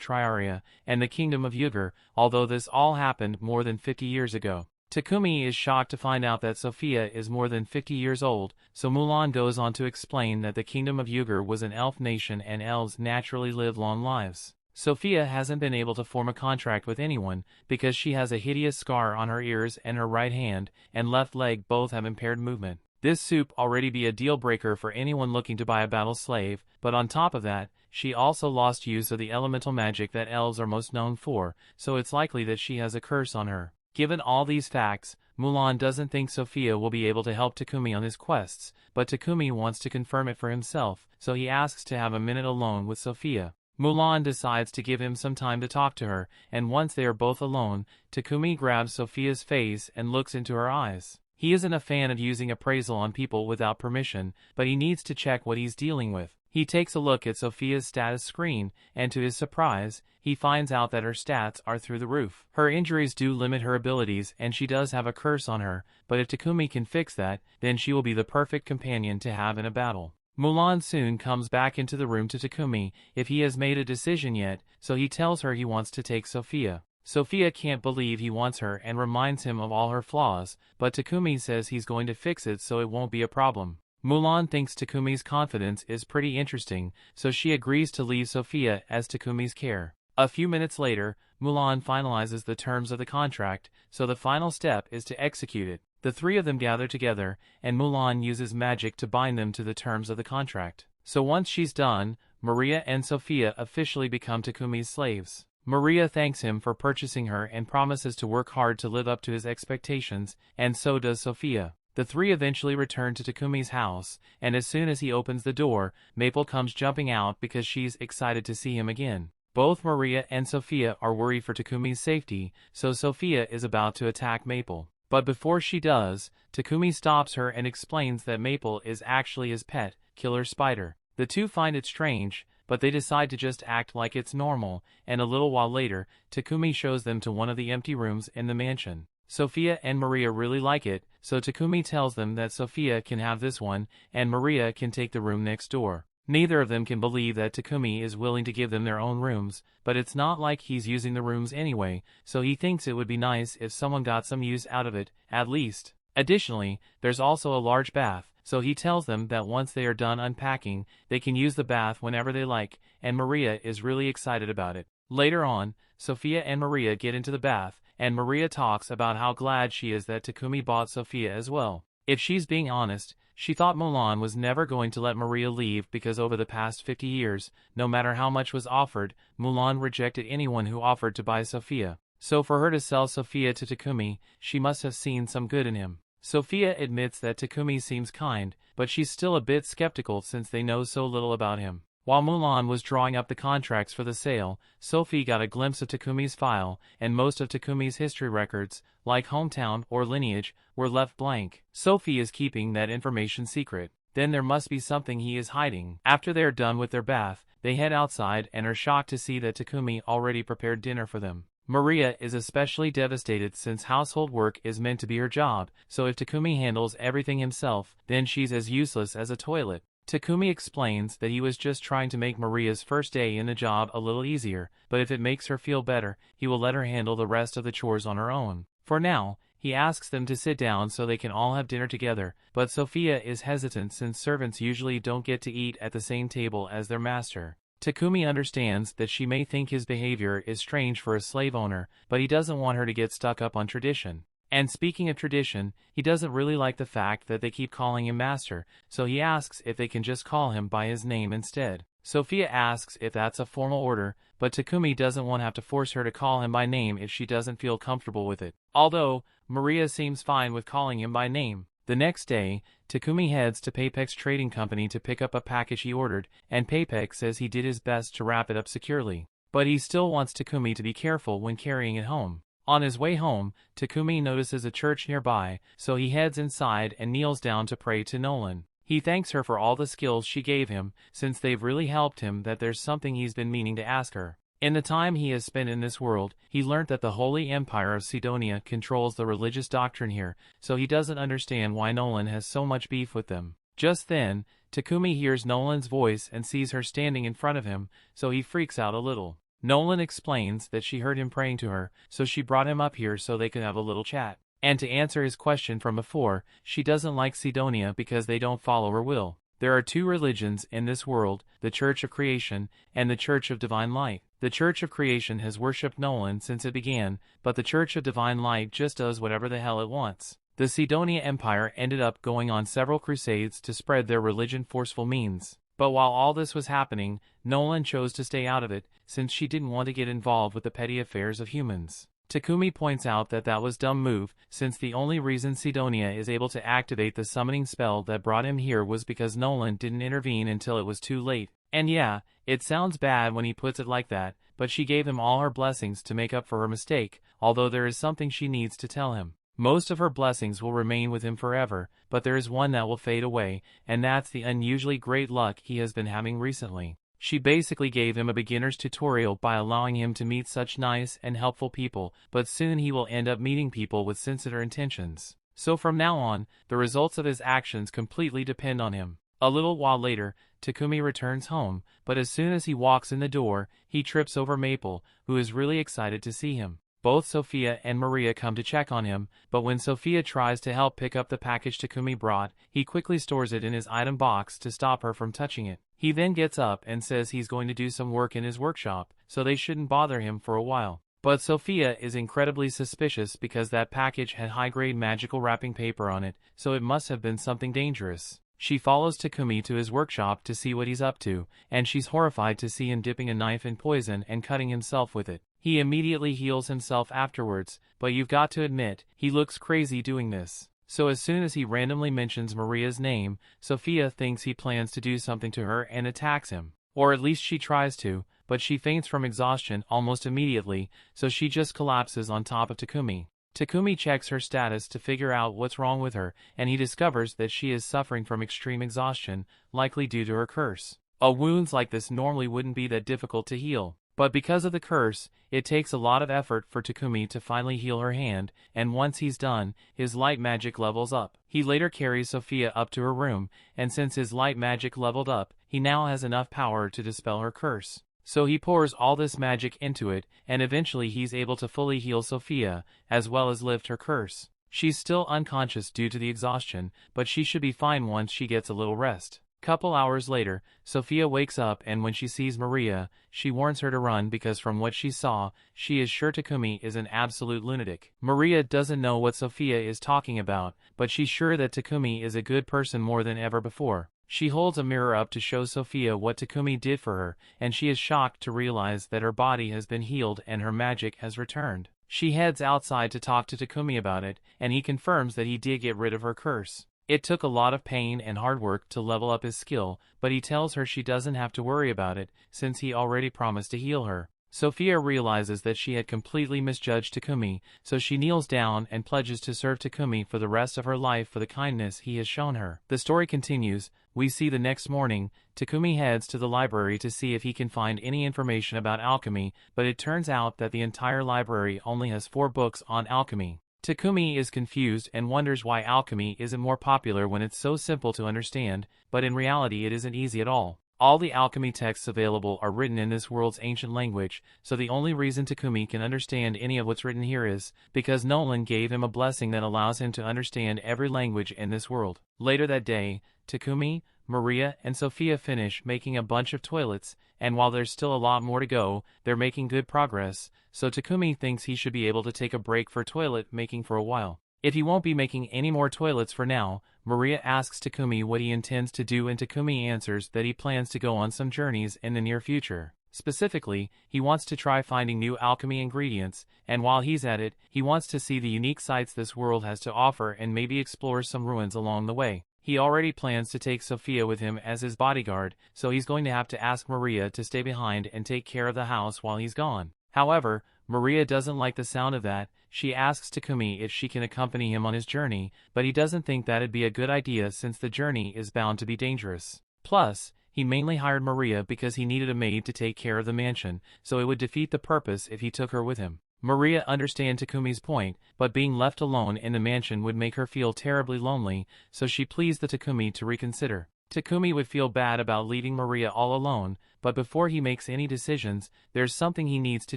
Triaria and the Kingdom of Yugur, although this all happened more than 50 years ago. Takumi is shocked to find out that Sophia is more than 50 years old, so Mulan goes on to explain that the Kingdom of Yugur was an elf nation and elves naturally live long lives. Sophia hasn't been able to form a contract with anyone because she has a hideous scar on her ears and her right hand and left leg both have impaired movement. This soup already be a deal breaker for anyone looking to buy a battle slave, but on top of that, she also lost use of the elemental magic that elves are most known for, so it's likely that she has a curse on her. Given all these facts, Mulan doesn't think Sophia will be able to help Takumi on his quests, but Takumi wants to confirm it for himself, so he asks to have a minute alone with Sophia. Mulan decides to give him some time to talk to her, and once they are both alone, Takumi grabs Sophia's face and looks into her eyes. He isn't a fan of using appraisal on people without permission, but he needs to check what he's dealing with. He takes a look at Sophia's status screen, and to his surprise, he finds out that her stats are through the roof. Her injuries do limit her abilities and she does have a curse on her, but if Takumi can fix that, then she will be the perfect companion to have in a battle. Mulan soon comes back into the room to Takumi if he has made a decision yet, so he tells her he wants to take Sophia. Sophia can't believe he wants her and reminds him of all her flaws, but Takumi says he's going to fix it so it won't be a problem. Mulan thinks Takumi's confidence is pretty interesting, so she agrees to leave Sophia as Takumi's care. A few minutes later, Mulan finalizes the terms of the contract, so the final step is to execute it. The three of them gather together, and Mulan uses magic to bind them to the terms of the contract. So once she's done, Maria and Sophia officially become Takumi's slaves. Maria thanks him for purchasing her and promises to work hard to live up to his expectations, and so does Sophia. The three eventually return to Takumi's house, and as soon as he opens the door, Maple comes jumping out because she's excited to see him again. Both Maria and Sophia are worried for Takumi's safety, so Sophia is about to attack Maple. But before she does, Takumi stops her and explains that Maple is actually his pet, Killer Spider. The two find it strange, but they decide to just act like it's normal, and a little while later, Takumi shows them to one of the empty rooms in the mansion. Sophia and Maria really like it, so Takumi tells them that Sophia can have this one, and Maria can take the room next door. Neither of them can believe that Takumi is willing to give them their own rooms, but it's not like he's using the rooms anyway, so he thinks it would be nice if someone got some use out of it, at least. Additionally, there's also a large bath, so he tells them that once they are done unpacking, they can use the bath whenever they like, and Maria is really excited about it. Later on, Sophia and Maria get into the bath, and Maria talks about how glad she is that Takumi bought Sophia as well. If she's being honest, she thought Mulan was never going to let Maria leave because over the past 50 years, no matter how much was offered, Mulan rejected anyone who offered to buy Sophia. So for her to sell Sophia to Takumi, she must have seen some good in him. Sophia admits that Takumi seems kind, but she's still a bit skeptical since they know so little about him. While Mulan was drawing up the contracts for the sale, Sophie got a glimpse of Takumi's file, and most of Takumi's history records, like hometown or lineage, were left blank. Sophie is keeping that information secret. Then there must be something he is hiding. After they are done with their bath, they head outside and are shocked to see that Takumi already prepared dinner for them. Maria is especially devastated since household work is meant to be her job, so if Takumi handles everything himself, then she's as useless as a toilet. Takumi explains that he was just trying to make Maria's first day in the job a little easier, but if it makes her feel better, he will let her handle the rest of the chores on her own. For now, he asks them to sit down so they can all have dinner together, but Sophia is hesitant since servants usually don't get to eat at the same table as their master. Takumi understands that she may think his behavior is strange for a slave owner, but he doesn't want her to get stuck up on tradition. And speaking of tradition, he doesn't really like the fact that they keep calling him master, so he asks if they can just call him by his name instead. Sophia asks if that's a formal order, but Takumi doesn't want to have to force her to call him by name if she doesn't feel comfortable with it. Although, Maria seems fine with calling him by name. The next day, Takumi heads to Paypek's trading company to pick up a package he ordered, and Paypek says he did his best to wrap it up securely. But he still wants Takumi to be careful when carrying it home. On his way home, Takumi notices a church nearby, so he heads inside and kneels down to pray to Nolan. He thanks her for all the skills she gave him, since they've really helped him. That there's something he's been meaning to ask her. In the time he has spent in this world, he learnt that the Holy Empire of Sidonia controls the religious doctrine here, so he doesn't understand why Nolan has so much beef with them. Just then, Takumi hears Nolan's voice and sees her standing in front of him, so he freaks out a little. Nolan explains that she heard him praying to her, so she brought him up here so they could have a little chat. And to answer his question from before, she doesn't like Sidonia because they don't follow her will. There are two religions in this world, the Church of Creation and the Church of Divine Light. The Church of Creation has worshipped Nolan since it began, but the Church of Divine Light just does whatever the hell it wants. The Sidonia Empire ended up going on several crusades to spread their religion forceful means. But while all this was happening, Nolan chose to stay out of it, since she didn't want to get involved with the petty affairs of humans. Takumi points out that that was dumb move, since the only reason Sidonia is able to activate the summoning spell that brought him here was because Nolan didn't intervene until it was too late. And yeah, it sounds bad when he puts it like that, but she gave him all her blessings to make up for her mistake, although there is something she needs to tell him. Most of her blessings will remain with him forever, but there is one that will fade away, and that's the unusually great luck he has been having recently. She basically gave him a beginner's tutorial by allowing him to meet such nice and helpful people, but soon he will end up meeting people with sinister intentions. So from now on, the results of his actions completely depend on him. A little while later, Takumi returns home, but as soon as he walks in the door, he trips over Maple, who is really excited to see him. Both Sophia and Maria come to check on him, but when Sophia tries to help pick up the package Takumi brought, he quickly stores it in his item box to stop her from touching it. He then gets up and says he's going to do some work in his workshop, so they shouldn't bother him for a while. But Sophia is incredibly suspicious because that package had high-grade magical wrapping paper on it, so it must have been something dangerous. She follows Takumi to his workshop to see what he's up to, and she's horrified to see him dipping a knife in poison and cutting himself with it. He immediately heals himself afterwards, but you've got to admit, he looks crazy doing this. So as soon as he randomly mentions Maria's name, Sophia thinks he plans to do something to her and attacks him. Or at least she tries to, but she faints from exhaustion almost immediately, so she just collapses on top of Takumi. Takumi checks her status to figure out what's wrong with her, and he discovers that she is suffering from extreme exhaustion, likely due to her curse. Wounds like this normally wouldn't be that difficult to heal. But because of the curse, it takes a lot of effort for Takumi to finally heal her hand, and once he's done, his light magic levels up. He later carries Sophia up to her room, and since his light magic leveled up, he now has enough power to dispel her curse. So he pours all this magic into it, and eventually he's able to fully heal Sophia, as well as lift her curse. She's still unconscious due to the exhaustion, but she should be fine once she gets a little rest. Couple hours later, Sophia wakes up and when she sees Maria, she warns her to run because from what she saw, she is sure Takumi is an absolute lunatic. Maria doesn't know what Sophia is talking about, but she's sure that Takumi is a good person more than ever before. She holds a mirror up to show Sophia what Takumi did for her, and she is shocked to realize that her body has been healed and her magic has returned. She heads outside to talk to Takumi about it, and he confirms that he did get rid of her curse. It took a lot of pain and hard work to level up his skill, but he tells her she doesn't have to worry about it, since he already promised to heal her. Sophia realizes that she had completely misjudged Takumi, so she kneels down and pledges to serve Takumi for the rest of her life for the kindness he has shown her. The story continues. We see the next morning, Takumi heads to the library to see if he can find any information about alchemy, but it turns out that the entire library only has 4 books on alchemy. Takumi is confused and wonders why alchemy isn't more popular when it's so simple to understand, but in reality it isn't easy at all. All the alchemy texts available are written in this world's ancient language, so the only reason Takumi can understand any of what's written here is because Nolan gave him a blessing that allows him to understand every language in this world. Later that day, Takumi, Maria, and Sophia finish making a bunch of toilets, and while there's still a lot more to go, they're making good progress, so Takumi thinks he should be able to take a break for toilet making for a while. If he won't be making any more toilets for now, Maria asks Takumi what he intends to do and Takumi answers that he plans to go on some journeys in the near future. Specifically, he wants to try finding new alchemy ingredients, and while he's at it, he wants to see the unique sights this world has to offer and maybe explore some ruins along the way. He already plans to take Sophia with him as his bodyguard, so he's going to have to ask Maria to stay behind and take care of the house while he's gone. However, Maria doesn't like the sound of that. She asks Takumi if she can accompany him on his journey, but he doesn't think that'd be a good idea since the journey is bound to be dangerous. Plus, he mainly hired Maria because he needed a maid to take care of the mansion, so it would defeat the purpose if he took her with him. Maria understands Takumi's point, but being left alone in the mansion would make her feel terribly lonely, so she pleads the Takumi to reconsider. Takumi would feel bad about leaving Maria all alone, but before he makes any decisions, there's something he needs to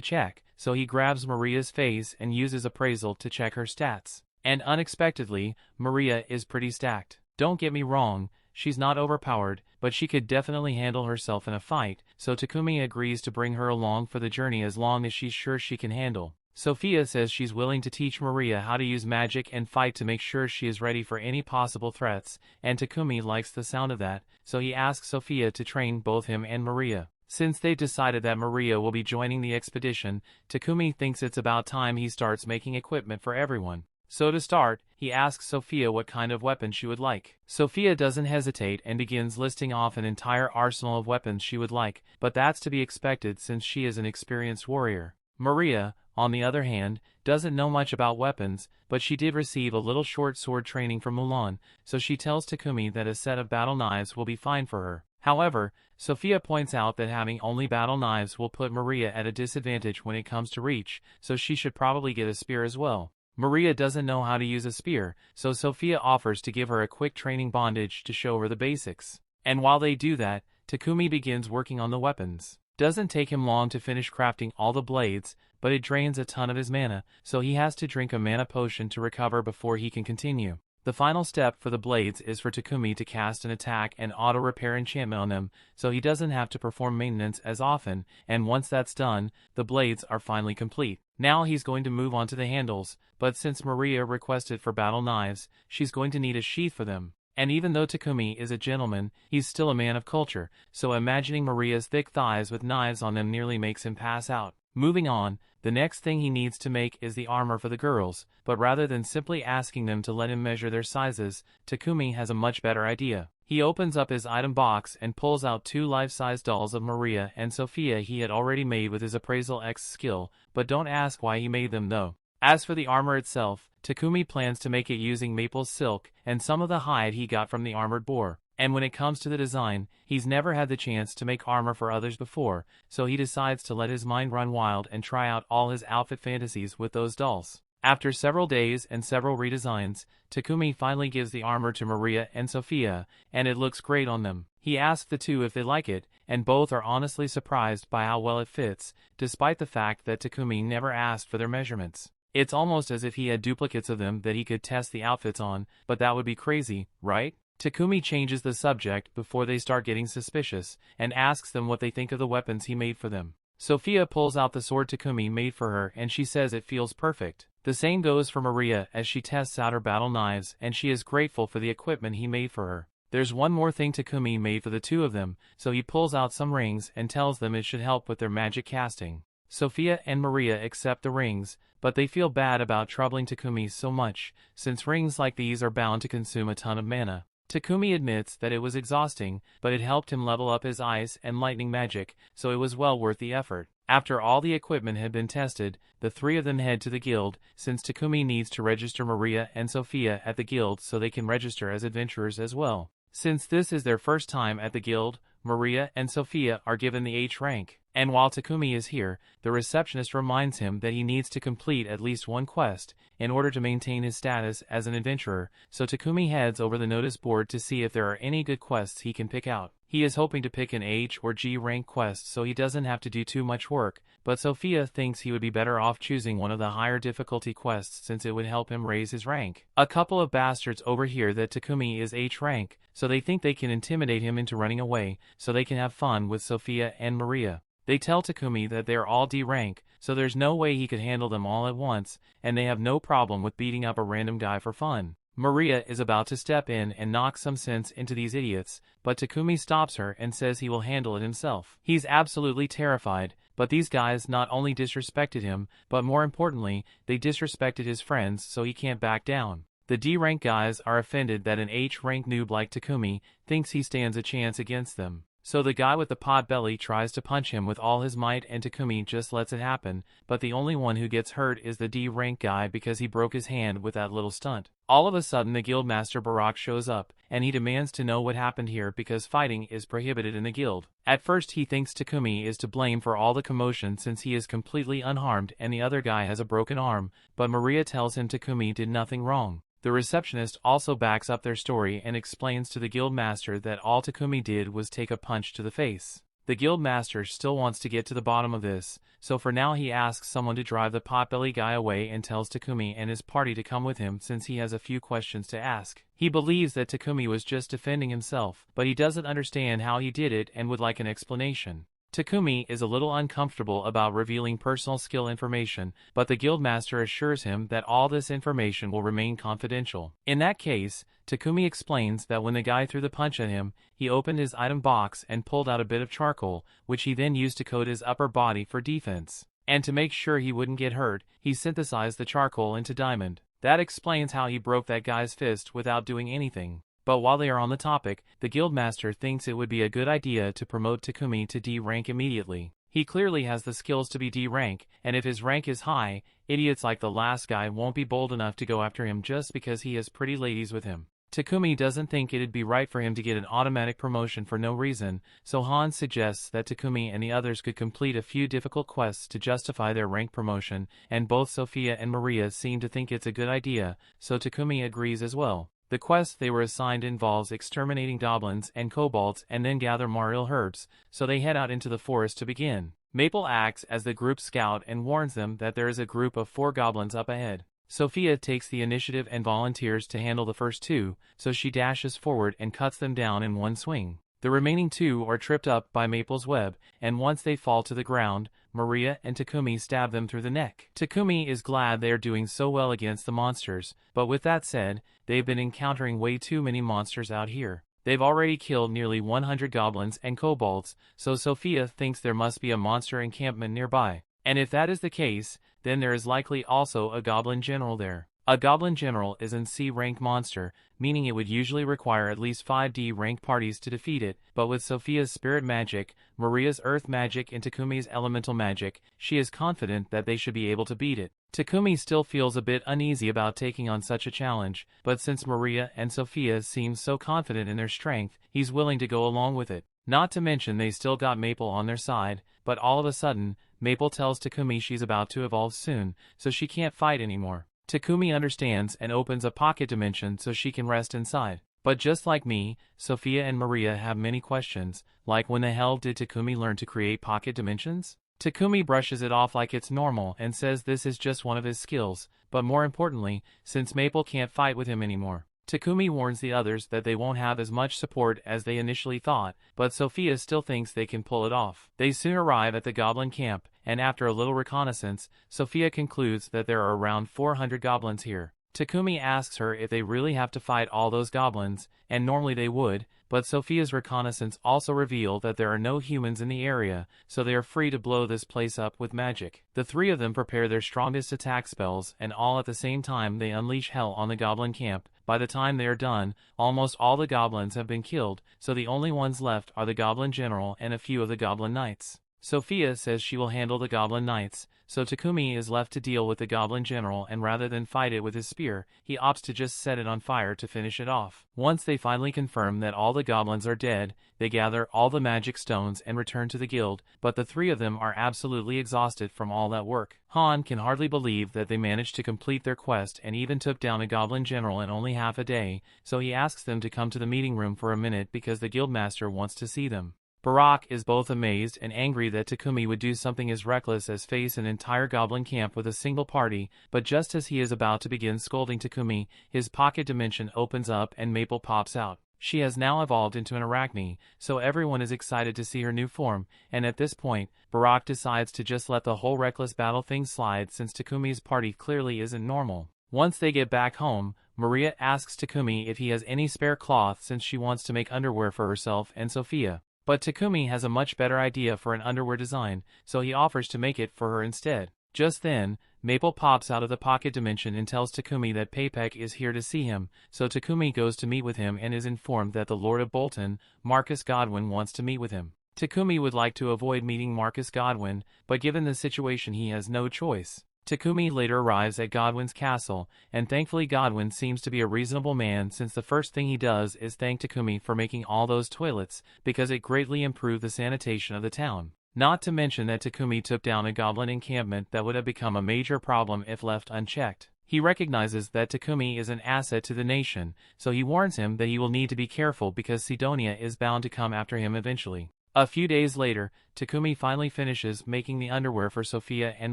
check, so he grabs Maria's face and uses appraisal to check her stats. And unexpectedly, Maria is pretty stacked. Don't get me wrong, she's not overpowered, but she could definitely handle herself in a fight, so Takumi agrees to bring her along for the journey as long as she's sure she can handle. Sophia says she's willing to teach Maria how to use magic and fight to make sure she is ready for any possible threats, and Takumi likes the sound of that, so he asks Sophia to train both him and Maria. Since they've decided that Maria will be joining the expedition, Takumi thinks it's about time he starts making equipment for everyone. So to start, he asks Sophia what kind of weapon she would like. Sophia doesn't hesitate and begins listing off an entire arsenal of weapons she would like, but that's to be expected since she is an experienced warrior. Maria, on the other hand, doesn't know much about weapons, but she did receive a little short sword training from Mulan, so she tells Takumi that a set of battle knives will be fine for her. However, Sophia points out that having only battle knives will put Maria at a disadvantage when it comes to reach, so she should probably get a spear as well. Maria doesn't know how to use a spear, so Sophia offers to give her a quick training bondage to show her the basics. And while they do that, Takumi begins working on the weapons. Doesn't take him long to finish crafting all the blades, but it drains a ton of his mana, so he has to drink a mana potion to recover before he can continue. The final step for the blades is for Takumi to cast an attack and auto-repair enchantment on them, so he doesn't have to perform maintenance as often, and once that's done, the blades are finally complete. Now he's going to move on to the handles, but since Maria requested for battle knives, she's going to need a sheath for them. And even though Takumi is a gentleman, he's still a man of culture, so imagining Maria's thick thighs with knives on them nearly makes him pass out. Moving on, the next thing he needs to make is the armor for the girls, but rather than simply asking them to let him measure their sizes, Takumi has a much better idea. He opens up his item box and pulls out 2 life-size dolls of Maria and Sophia he had already made with his Appraisal X skill, but don't ask why he made them though. As for the armor itself, Takumi plans to make it using maple silk and some of the hide he got from the armored boar. And when it comes to the design, he's never had the chance to make armor for others before, so he decides to let his mind run wild and try out all his outfit fantasies with those dolls. After several days and several redesigns, Takumi finally gives the armor to Maria and Sophia, and it looks great on them. He asks the two if they like it, and both are honestly surprised by how well it fits, despite the fact that Takumi never asked for their measurements. It's almost as if he had duplicates of them that he could test the outfits on, but that would be crazy, right? Takumi changes the subject before they start getting suspicious, and asks them what they think of the weapons he made for them. Sophia pulls out the sword Takumi made for her and she says it feels perfect. The same goes for Maria as she tests out her battle knives and she is grateful for the equipment he made for her. There's one more thing Takumi made for the two of them, so he pulls out some rings and tells them it should help with their magic casting. Sophia and Maria accept the rings, but they feel bad about troubling Takumi so much, since rings like these are bound to consume a ton of mana. Takumi admits that it was exhausting, but it helped him level up his ice and lightning magic, so it was well worth the effort. After all the equipment had been tested, the three of them head to the guild, since Takumi needs to register Maria and Sophia at the guild so they can register as adventurers as well. Since this is their first time at the guild, Maria and Sophia are given the H rank. And while Takumi is here, the receptionist reminds him that he needs to complete at least one quest in order to maintain his status as an adventurer, so Takumi heads over the notice board to see if there are any good quests he can pick out. He is hoping to pick an H or G rank quest so he doesn't have to do too much work, but Sophia thinks he would be better off choosing one of the higher difficulty quests since it would help him raise his rank. A couple of bastards overhear that Takumi is H rank, so they think they can intimidate him into running away so they can have fun with Sophia and Maria. They tell Takumi that they are all D rank, so there's no way he could handle them all at once, and they have no problem with beating up a random guy for fun. Maria is about to step in and knock some sense into these idiots, but Takumi stops her and says he will handle it himself. He's absolutely terrified, but these guys not only disrespected him, but more importantly, they disrespected his friends, so he can't back down. The D-rank guys are offended that an H-rank noob like Takumi thinks he stands a chance against them. So the guy with the pot belly tries to punch him with all his might and Takumi just lets it happen, but the only one who gets hurt is the D-rank guy because he broke his hand with that little stunt. All of a sudden the guildmaster Barak shows up, and he demands to know what happened here because fighting is prohibited in the guild. At first he thinks Takumi is to blame for all the commotion since he is completely unharmed and the other guy has a broken arm, but Maria tells him Takumi did nothing wrong. The receptionist also backs up their story and explains to the guildmaster that all Takumi did was take a punch to the face. The guildmaster still wants to get to the bottom of this, so for now he asks someone to drive the potbelly guy away and tells Takumi and his party to come with him since he has a few questions to ask. He believes that Takumi was just defending himself, but he doesn't understand how he did it and would like an explanation. Takumi is a little uncomfortable about revealing personal skill information, but the guildmaster assures him that all this information will remain confidential. In that case, Takumi explains that when the guy threw the punch at him, he opened his item box and pulled out a bit of charcoal, which he then used to coat his upper body for defense. And to make sure he wouldn't get hurt, he synthesized the charcoal into diamond. That explains how he broke that guy's fist without doing anything. But while they are on the topic, the guildmaster thinks it would be a good idea to promote Takumi to D rank immediately. He clearly has the skills to be D rank, and if his rank is high, idiots like the last guy won't be bold enough to go after him just because he has pretty ladies with him. Takumi doesn't think it'd be right for him to get an automatic promotion for no reason, so Han suggests that Takumi and the others could complete a few difficult quests to justify their rank promotion, and both Sophia and Maria seem to think it's a good idea, so Takumi agrees as well. The quest they were assigned involves exterminating goblins and kobolds and then gather Mariel herbs, so they head out into the forest to begin. Maple acts as the group scout and warns them that there is a group of 4 goblins up ahead. Sophia takes the initiative and volunteers to handle the first 2, so she dashes forward and cuts them down in one swing. The remaining 2 are tripped up by Maple's web, and once they fall to the ground, Maria and Takumi stab them through the neck. Takumi is glad they are doing so well against the monsters, but with that said, they've been encountering way too many monsters out here. They've already killed nearly 100 goblins and kobolds, so Sophia thinks there must be a monster encampment nearby. And if that is the case, then there is likely also a goblin general there. A goblin general is an C-rank monster, meaning it would usually require at least 5 D-rank parties to defeat it, but with Sophia's spirit magic, Maria's earth magic and Takumi's elemental magic, she is confident that they should be able to beat it. Takumi still feels a bit uneasy about taking on such a challenge, but since Maria and Sophia seem so confident in their strength, he's willing to go along with it. Not to mention they still got Maple on their side, but all of a sudden, Maple tells Takumi she's about to evolve soon, so she can't fight anymore. Takumi understands and opens a pocket dimension so she can rest inside. But just like me, Sophia and Maria have many questions, like when the hell did Takumi learn to create pocket dimensions? Takumi brushes it off like it's normal and says this is just one of his skills, but more importantly, since Maple can't fight with him anymore. Takumi warns the others that they won't have as much support as they initially thought, but Sophia still thinks they can pull it off. They soon arrive at the goblin camp, and after a little reconnaissance, Sophia concludes that there are around 400 goblins here. Takumi asks her if they really have to fight all those goblins, and normally they would, but Sophia's reconnaissance also revealed that there are no humans in the area, so they are free to blow this place up with magic. The 3 of them prepare their strongest attack spells, and all at the same time they unleash hell on the goblin camp. By the time they are done, almost all the goblins have been killed, so the only ones left are the goblin general and a few of the goblin knights. Sophia says she will handle the goblin knights, so Takumi is left to deal with the goblin general, and rather than fight it with his spear, he opts to just set it on fire to finish it off. Once they finally confirm that all the goblins are dead, they gather all the magic stones and return to the guild, but the 3 of them are absolutely exhausted from all that work. Han can hardly believe that they managed to complete their quest and even took down a goblin general in only half a day, so he asks them to come to the meeting room for a minute because the guildmaster wants to see them. Barak is both amazed and angry that Takumi would do something as reckless as face an entire goblin camp with a single party, but just as he is about to begin scolding Takumi, his pocket dimension opens up and Maple pops out. She has now evolved into an arachne, so everyone is excited to see her new form, and at this point, Barak decides to just let the whole reckless battle thing slide since Takumi's party clearly isn't normal. Once they get back home, Maria asks Takumi if he has any spare cloth since she wants to make underwear for herself and Sophia. But Takumi has a much better idea for an underwear design, so he offers to make it for her instead. Just then, Maple pops out of the pocket dimension and tells Takumi that Papek is here to see him, so Takumi goes to meet with him and is informed that the Lord of Bolton, Marcus Godwin, wants to meet with him. Takumi would like to avoid meeting Marcus Godwin, but given the situation he has no choice. Takumi later arrives at Godwin's castle, and thankfully Godwin seems to be a reasonable man since the first thing he does is thank Takumi for making all those toilets, because it greatly improved the sanitation of the town. Not to mention that Takumi took down a goblin encampment that would have become a major problem if left unchecked. He recognizes that Takumi is an asset to the nation, so he warns him that he will need to be careful because Sidonia is bound to come after him eventually. A few days later, Takumi finally finishes making the underwear for Sophia and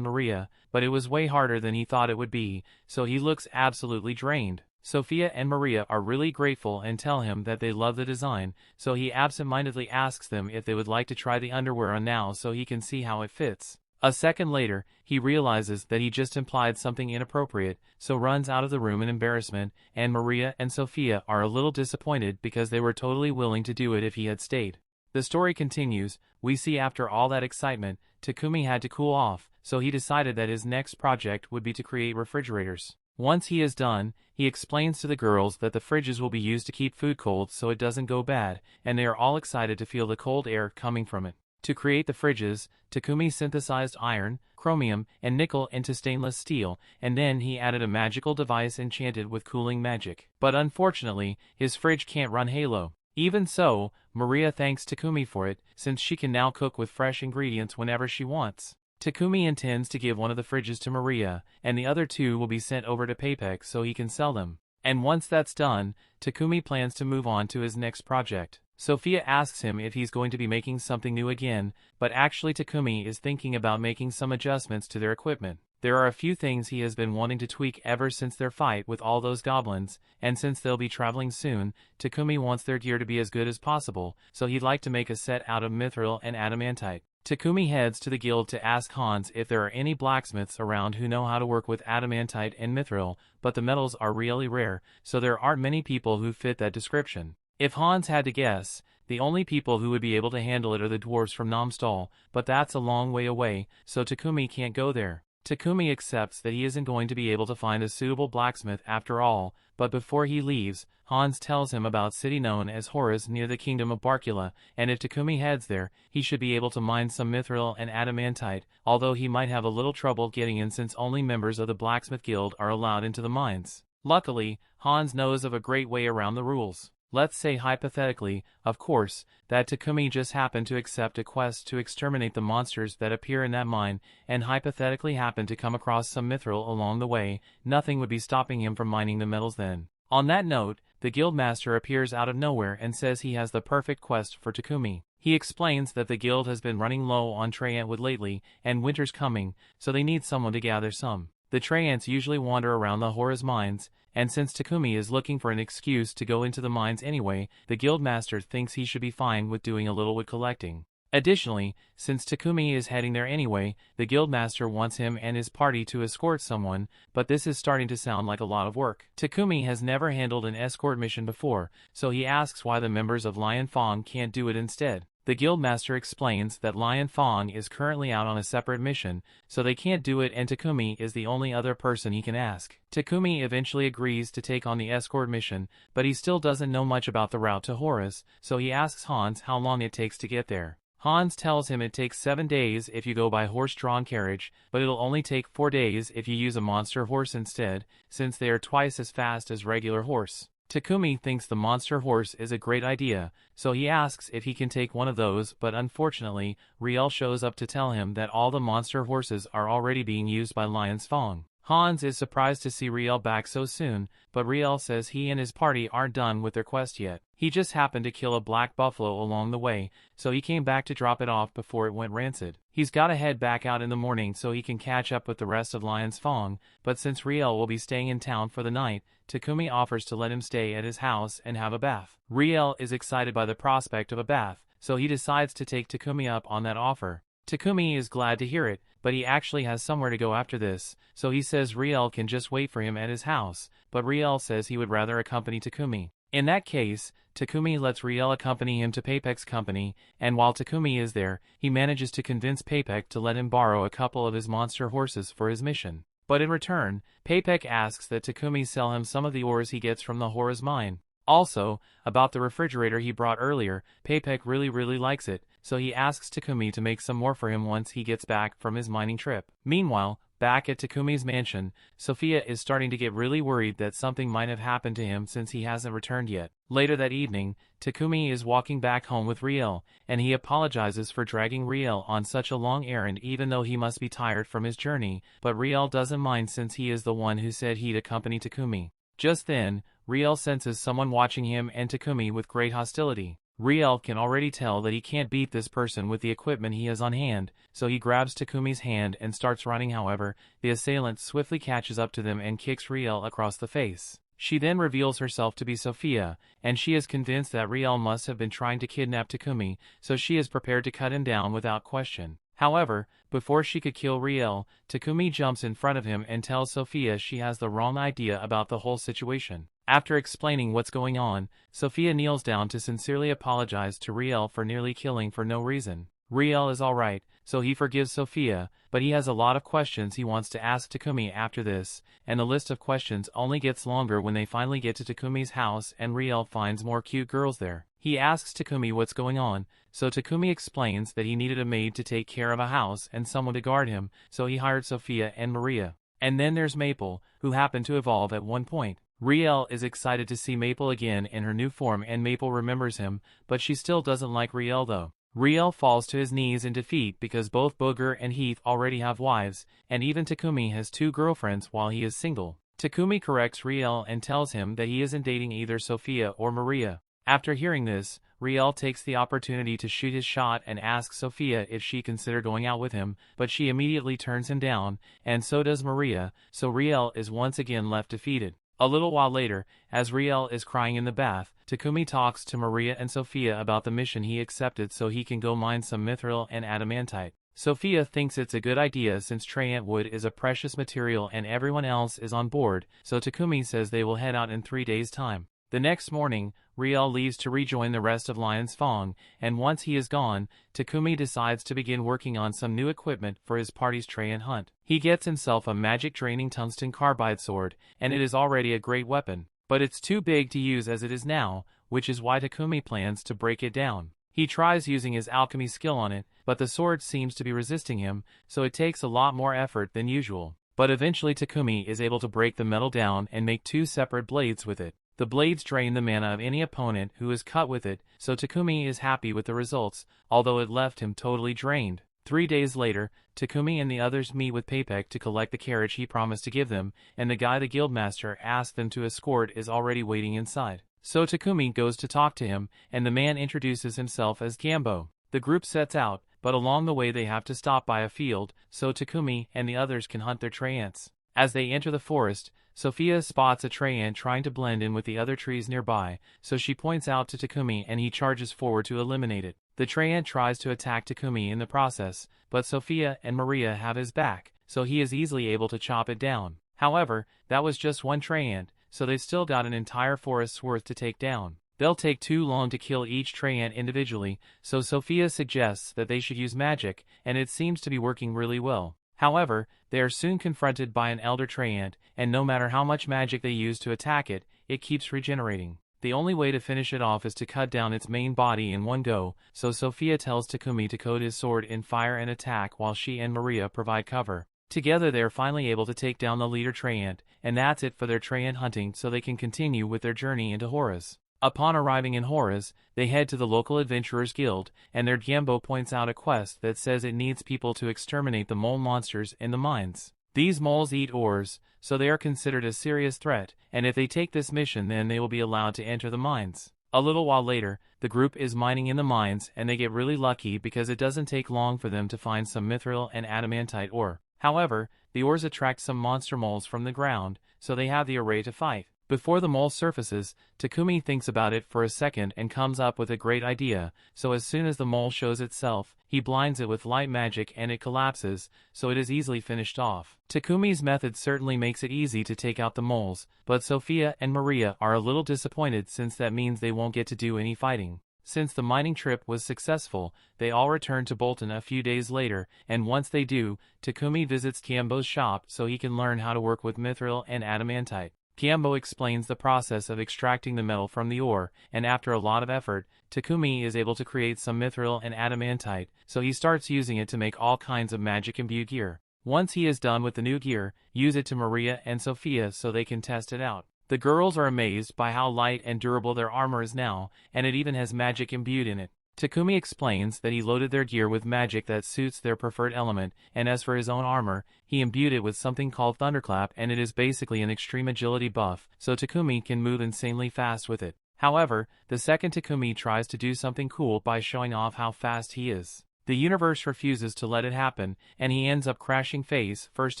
Maria, but it was way harder than he thought it would be, so he looks absolutely drained. Sophia and Maria are really grateful and tell him that they love the design, so he absent-mindedly asks them if they would like to try the underwear on now so he can see how it fits. A second later, he realizes that he just implied something inappropriate, so runs out of the room in embarrassment, and Maria and Sophia are a little disappointed because they were totally willing to do it if he had stayed. The story continues. We see after all that excitement, Takumi had to cool off, so he decided that his next project would be to create refrigerators. Once he is done, he explains to the girls that the fridges will be used to keep food cold so it doesn't go bad, and they are all excited to feel the cold air coming from it. To create the fridges, Takumi synthesized iron, chromium, and nickel into stainless steel, and then he added a magical device enchanted with cooling magic. But unfortunately, his fridge can't run Halo. Even so, Maria thanks Takumi for it, since she can now cook with fresh ingredients whenever she wants. Takumi intends to give one of the fridges to Maria, and the other two will be sent over to Papek so he can sell them. And once that's done, Takumi plans to move on to his next project. Sophia asks him if he's going to be making something new again, but actually Takumi is thinking about making some adjustments to their equipment. There are a few things he has been wanting to tweak ever since their fight with all those goblins, and since they'll be traveling soon, Takumi wants their gear to be as good as possible, so he'd like to make a set out of mithril and adamantite. Takumi heads to the guild to ask Hans if there are any blacksmiths around who know how to work with adamantite and mithril, but the metals are really rare, so there aren't many people who fit that description. If Hans had to guess, the only people who would be able to handle it are the dwarves from Namstal, but that's a long way away, so Takumi can't go there. Takumi accepts that he isn't going to be able to find a suitable blacksmith after all, but before he leaves, Hans tells him about a city known as Horus near the kingdom of Barkula, and if Takumi heads there, he should be able to mine some mithril and adamantite, although he might have a little trouble getting in since only members of the blacksmith guild are allowed into the mines. Luckily, Hans knows of a great way around the rules. Let's say hypothetically, of course, that Takumi just happened to accept a quest to exterminate the monsters that appear in that mine, and hypothetically happened to come across some mithril along the way, nothing would be stopping him from mining the metals then. On that note, the guildmaster appears out of nowhere and says he has the perfect quest for Takumi. He explains that the guild has been running low on tree wood lately, and winter's coming, so they need someone to gather some. The tree ants usually wander around the Horus mines, and since Takumi is looking for an excuse to go into the mines anyway, the guildmaster thinks he should be fine with doing a little wood collecting. Additionally, since Takumi is heading there anyway, the guildmaster wants him and his party to escort someone, but this is starting to sound like a lot of work. Takumi has never handled an escort mission before, so he asks why the members of Lion Fong can't do it instead. The guildmaster explains that Lion Fong is currently out on a separate mission, so they can't do it, and Takumi is the only other person he can ask. Takumi eventually agrees to take on the escort mission, but he still doesn't know much about the route to Horus, so he asks Hans how long it takes to get there. Hans tells him it takes 7 days if you go by horse-drawn carriage, but it'll only take 4 days if you use a monster horse instead, since they are twice as fast as regular horse. Takumi thinks the monster horse is a great idea, so he asks if he can take one of those, but unfortunately, Riel shows up to tell him that all the monster horses are already being used by Lion's Fong. Hans is surprised to see Riel back so soon, but Riel says he and his party aren't done with their quest yet. He just happened to kill a black buffalo along the way, so he came back to drop it off before it went rancid. He's gotta head back out in the morning so he can catch up with the rest of Lion's Fong, but since Riel will be staying in town for the night, Takumi offers to let him stay at his house and have a bath. Riel is excited by the prospect of a bath, so he decides to take Takumi up on that offer. Takumi is glad to hear it, but he actually has somewhere to go after this, so he says Riel can just wait for him at his house, but Riel says he would rather accompany Takumi. In that case, Takumi lets Riel accompany him to Papek's company, and while Takumi is there, he manages to convince Papek to let him borrow a couple of his monster horses for his mission. But in return, Papek asks that Takumi sell him some of the ores he gets from the Hora's mine. Also, about the refrigerator he brought earlier, Papek really likes it, so he asks Takumi to make some more for him once he gets back from his mining trip. Meanwhile, back at Takumi's mansion, Sophia is starting to get really worried that something might have happened to him since he hasn't returned yet. Later that evening, Takumi is walking back home with Riel, and he apologizes for dragging Riel on such a long errand even though he must be tired from his journey, but Riel doesn't mind since he is the one who said he'd accompany Takumi. Just then, Riel senses someone watching him and Takumi with great hostility. Riel can already tell that he can't beat this person with the equipment he has on hand, so he grabs Takumi's hand and starts running. However, the assailant swiftly catches up to them and kicks Riel across the face. She then reveals herself to be Sophia, and she is convinced that Riel must have been trying to kidnap Takumi, so she is prepared to cut him down without question. However, before she could kill Riel, Takumi jumps in front of him and tells Sophia she has the wrong idea about the whole situation. After explaining what's going on, Sophia kneels down to sincerely apologize to Riel for nearly killing for no reason. Riel is alright, so he forgives Sophia, but he has a lot of questions he wants to ask Takumi after this, and the list of questions only gets longer when they finally get to Takumi's house and Riel finds more cute girls there. He asks Takumi what's going on, so Takumi explains that he needed a maid to take care of a house and someone to guard him, so he hired Sophia and Maria. And then there's Maple, who happened to evolve at one point. Riel is excited to see Maple again in her new form and Maple remembers him, but she still doesn't like Riel though. Riel falls to his knees in defeat because both Booger and Heath already have wives, and even Takumi has 2 girlfriends while he is single. Takumi corrects Riel and tells him that he isn't dating either Sophia or Maria. After hearing this, Riel takes the opportunity to shoot his shot and asks Sophia if she considered going out with him, but she immediately turns him down, and so does Maria, so Riel is once again left defeated. A little while later, as Riel is crying in the bath, Takumi talks to Maria and Sophia about the mission he accepted so he can go mine some mithril and adamantite. Sophia thinks it's a good idea since Trayant wood is a precious material and everyone else is on board, so Takumi says they will head out in 3 days' time. The next morning, Riel leaves to rejoin the rest of Lion's Fong, and once he is gone, Takumi decides to begin working on some new equipment for his party's Trayant hunt. He gets himself a magic-draining tungsten carbide sword, and it is already a great weapon, but it's too big to use as it is now, which is why Takumi plans to break it down. He tries using his alchemy skill on it, but the sword seems to be resisting him, so it takes a lot more effort than usual. But eventually Takumi is able to break the metal down and make 2 separate blades with it. The blades drain the mana of any opponent who is cut with it, so Takumi is happy with the results, although it left him totally drained. 3 days later, Takumi and the others meet with Papek to collect the carriage he promised to give them, and the guy the guildmaster asked them to escort is already waiting inside. So Takumi goes to talk to him, and the man introduces himself as Gambo. The group sets out, but along the way they have to stop by a field, so Takumi and the others can hunt their Trayants. As they enter the forest, Sophia spots a Trayant trying to blend in with the other trees nearby, so she points out to Takumi and he charges forward to eliminate it. The Trayant tries to attack Takumi in the process, but Sophia and Maria have his back, so he is easily able to chop it down. However, that was just one Trayant, so they've still got an entire forest's worth to take down. They'll take too long to kill each Trayant individually, so Sophia suggests that they should use magic, and it seems to be working really well. However, they are soon confronted by an Elder Trayant, and no matter how much magic they use to attack it, it keeps regenerating. The only way to finish it off is to cut down its main body in one go, so Sophia tells Takumi to coat his sword in fire and attack while she and Maria provide cover. Together they are finally able to take down the leader Trayant, and that's it for their Trayant hunting so they can continue with their journey into Horus. Upon arriving in Horus, they head to the local adventurers guild, and their Gambo points out a quest that says it needs people to exterminate the mole monsters in the mines. These moles eat ores, so they are considered a serious threat, and if they take this mission then they will be allowed to enter the mines. A little while later, the group is mining in the mines and they get really lucky because it doesn't take long for them to find some mithril and adamantite ore. However, the ores attract some monster moles from the ground, so they have the array to fight. Before the mole surfaces, Takumi thinks about it for a second and comes up with a great idea, so as soon as the mole shows itself, he blinds it with light magic and it collapses, so it is easily finished off. Takumi's method certainly makes it easy to take out the moles, but Sophia and Maria are a little disappointed since that means they won't get to do any fighting. Since the mining trip was successful, they all return to Bolton a few days later, and once they do, Takumi visits Kiembo's shop so he can learn how to work with mithril and adamantite. Kiembo explains the process of extracting the metal from the ore, and after a lot of effort, Takumi is able to create some mithril and adamantite, so he starts using it to make all kinds of magic-imbued gear. Once he is done with the new gear, use it to Maria and Sophia so they can test it out. The girls are amazed by how light and durable their armor is now, and it even has magic imbued in it. Takumi explains that he loaded their gear with magic that suits their preferred element, and as for his own armor, he imbued it with something called Thunderclap, and it is basically an extreme agility buff, so Takumi can move insanely fast with it. However, the second Takumi tries to do something cool by showing off how fast he is, the universe refuses to let it happen, and he ends up crashing face first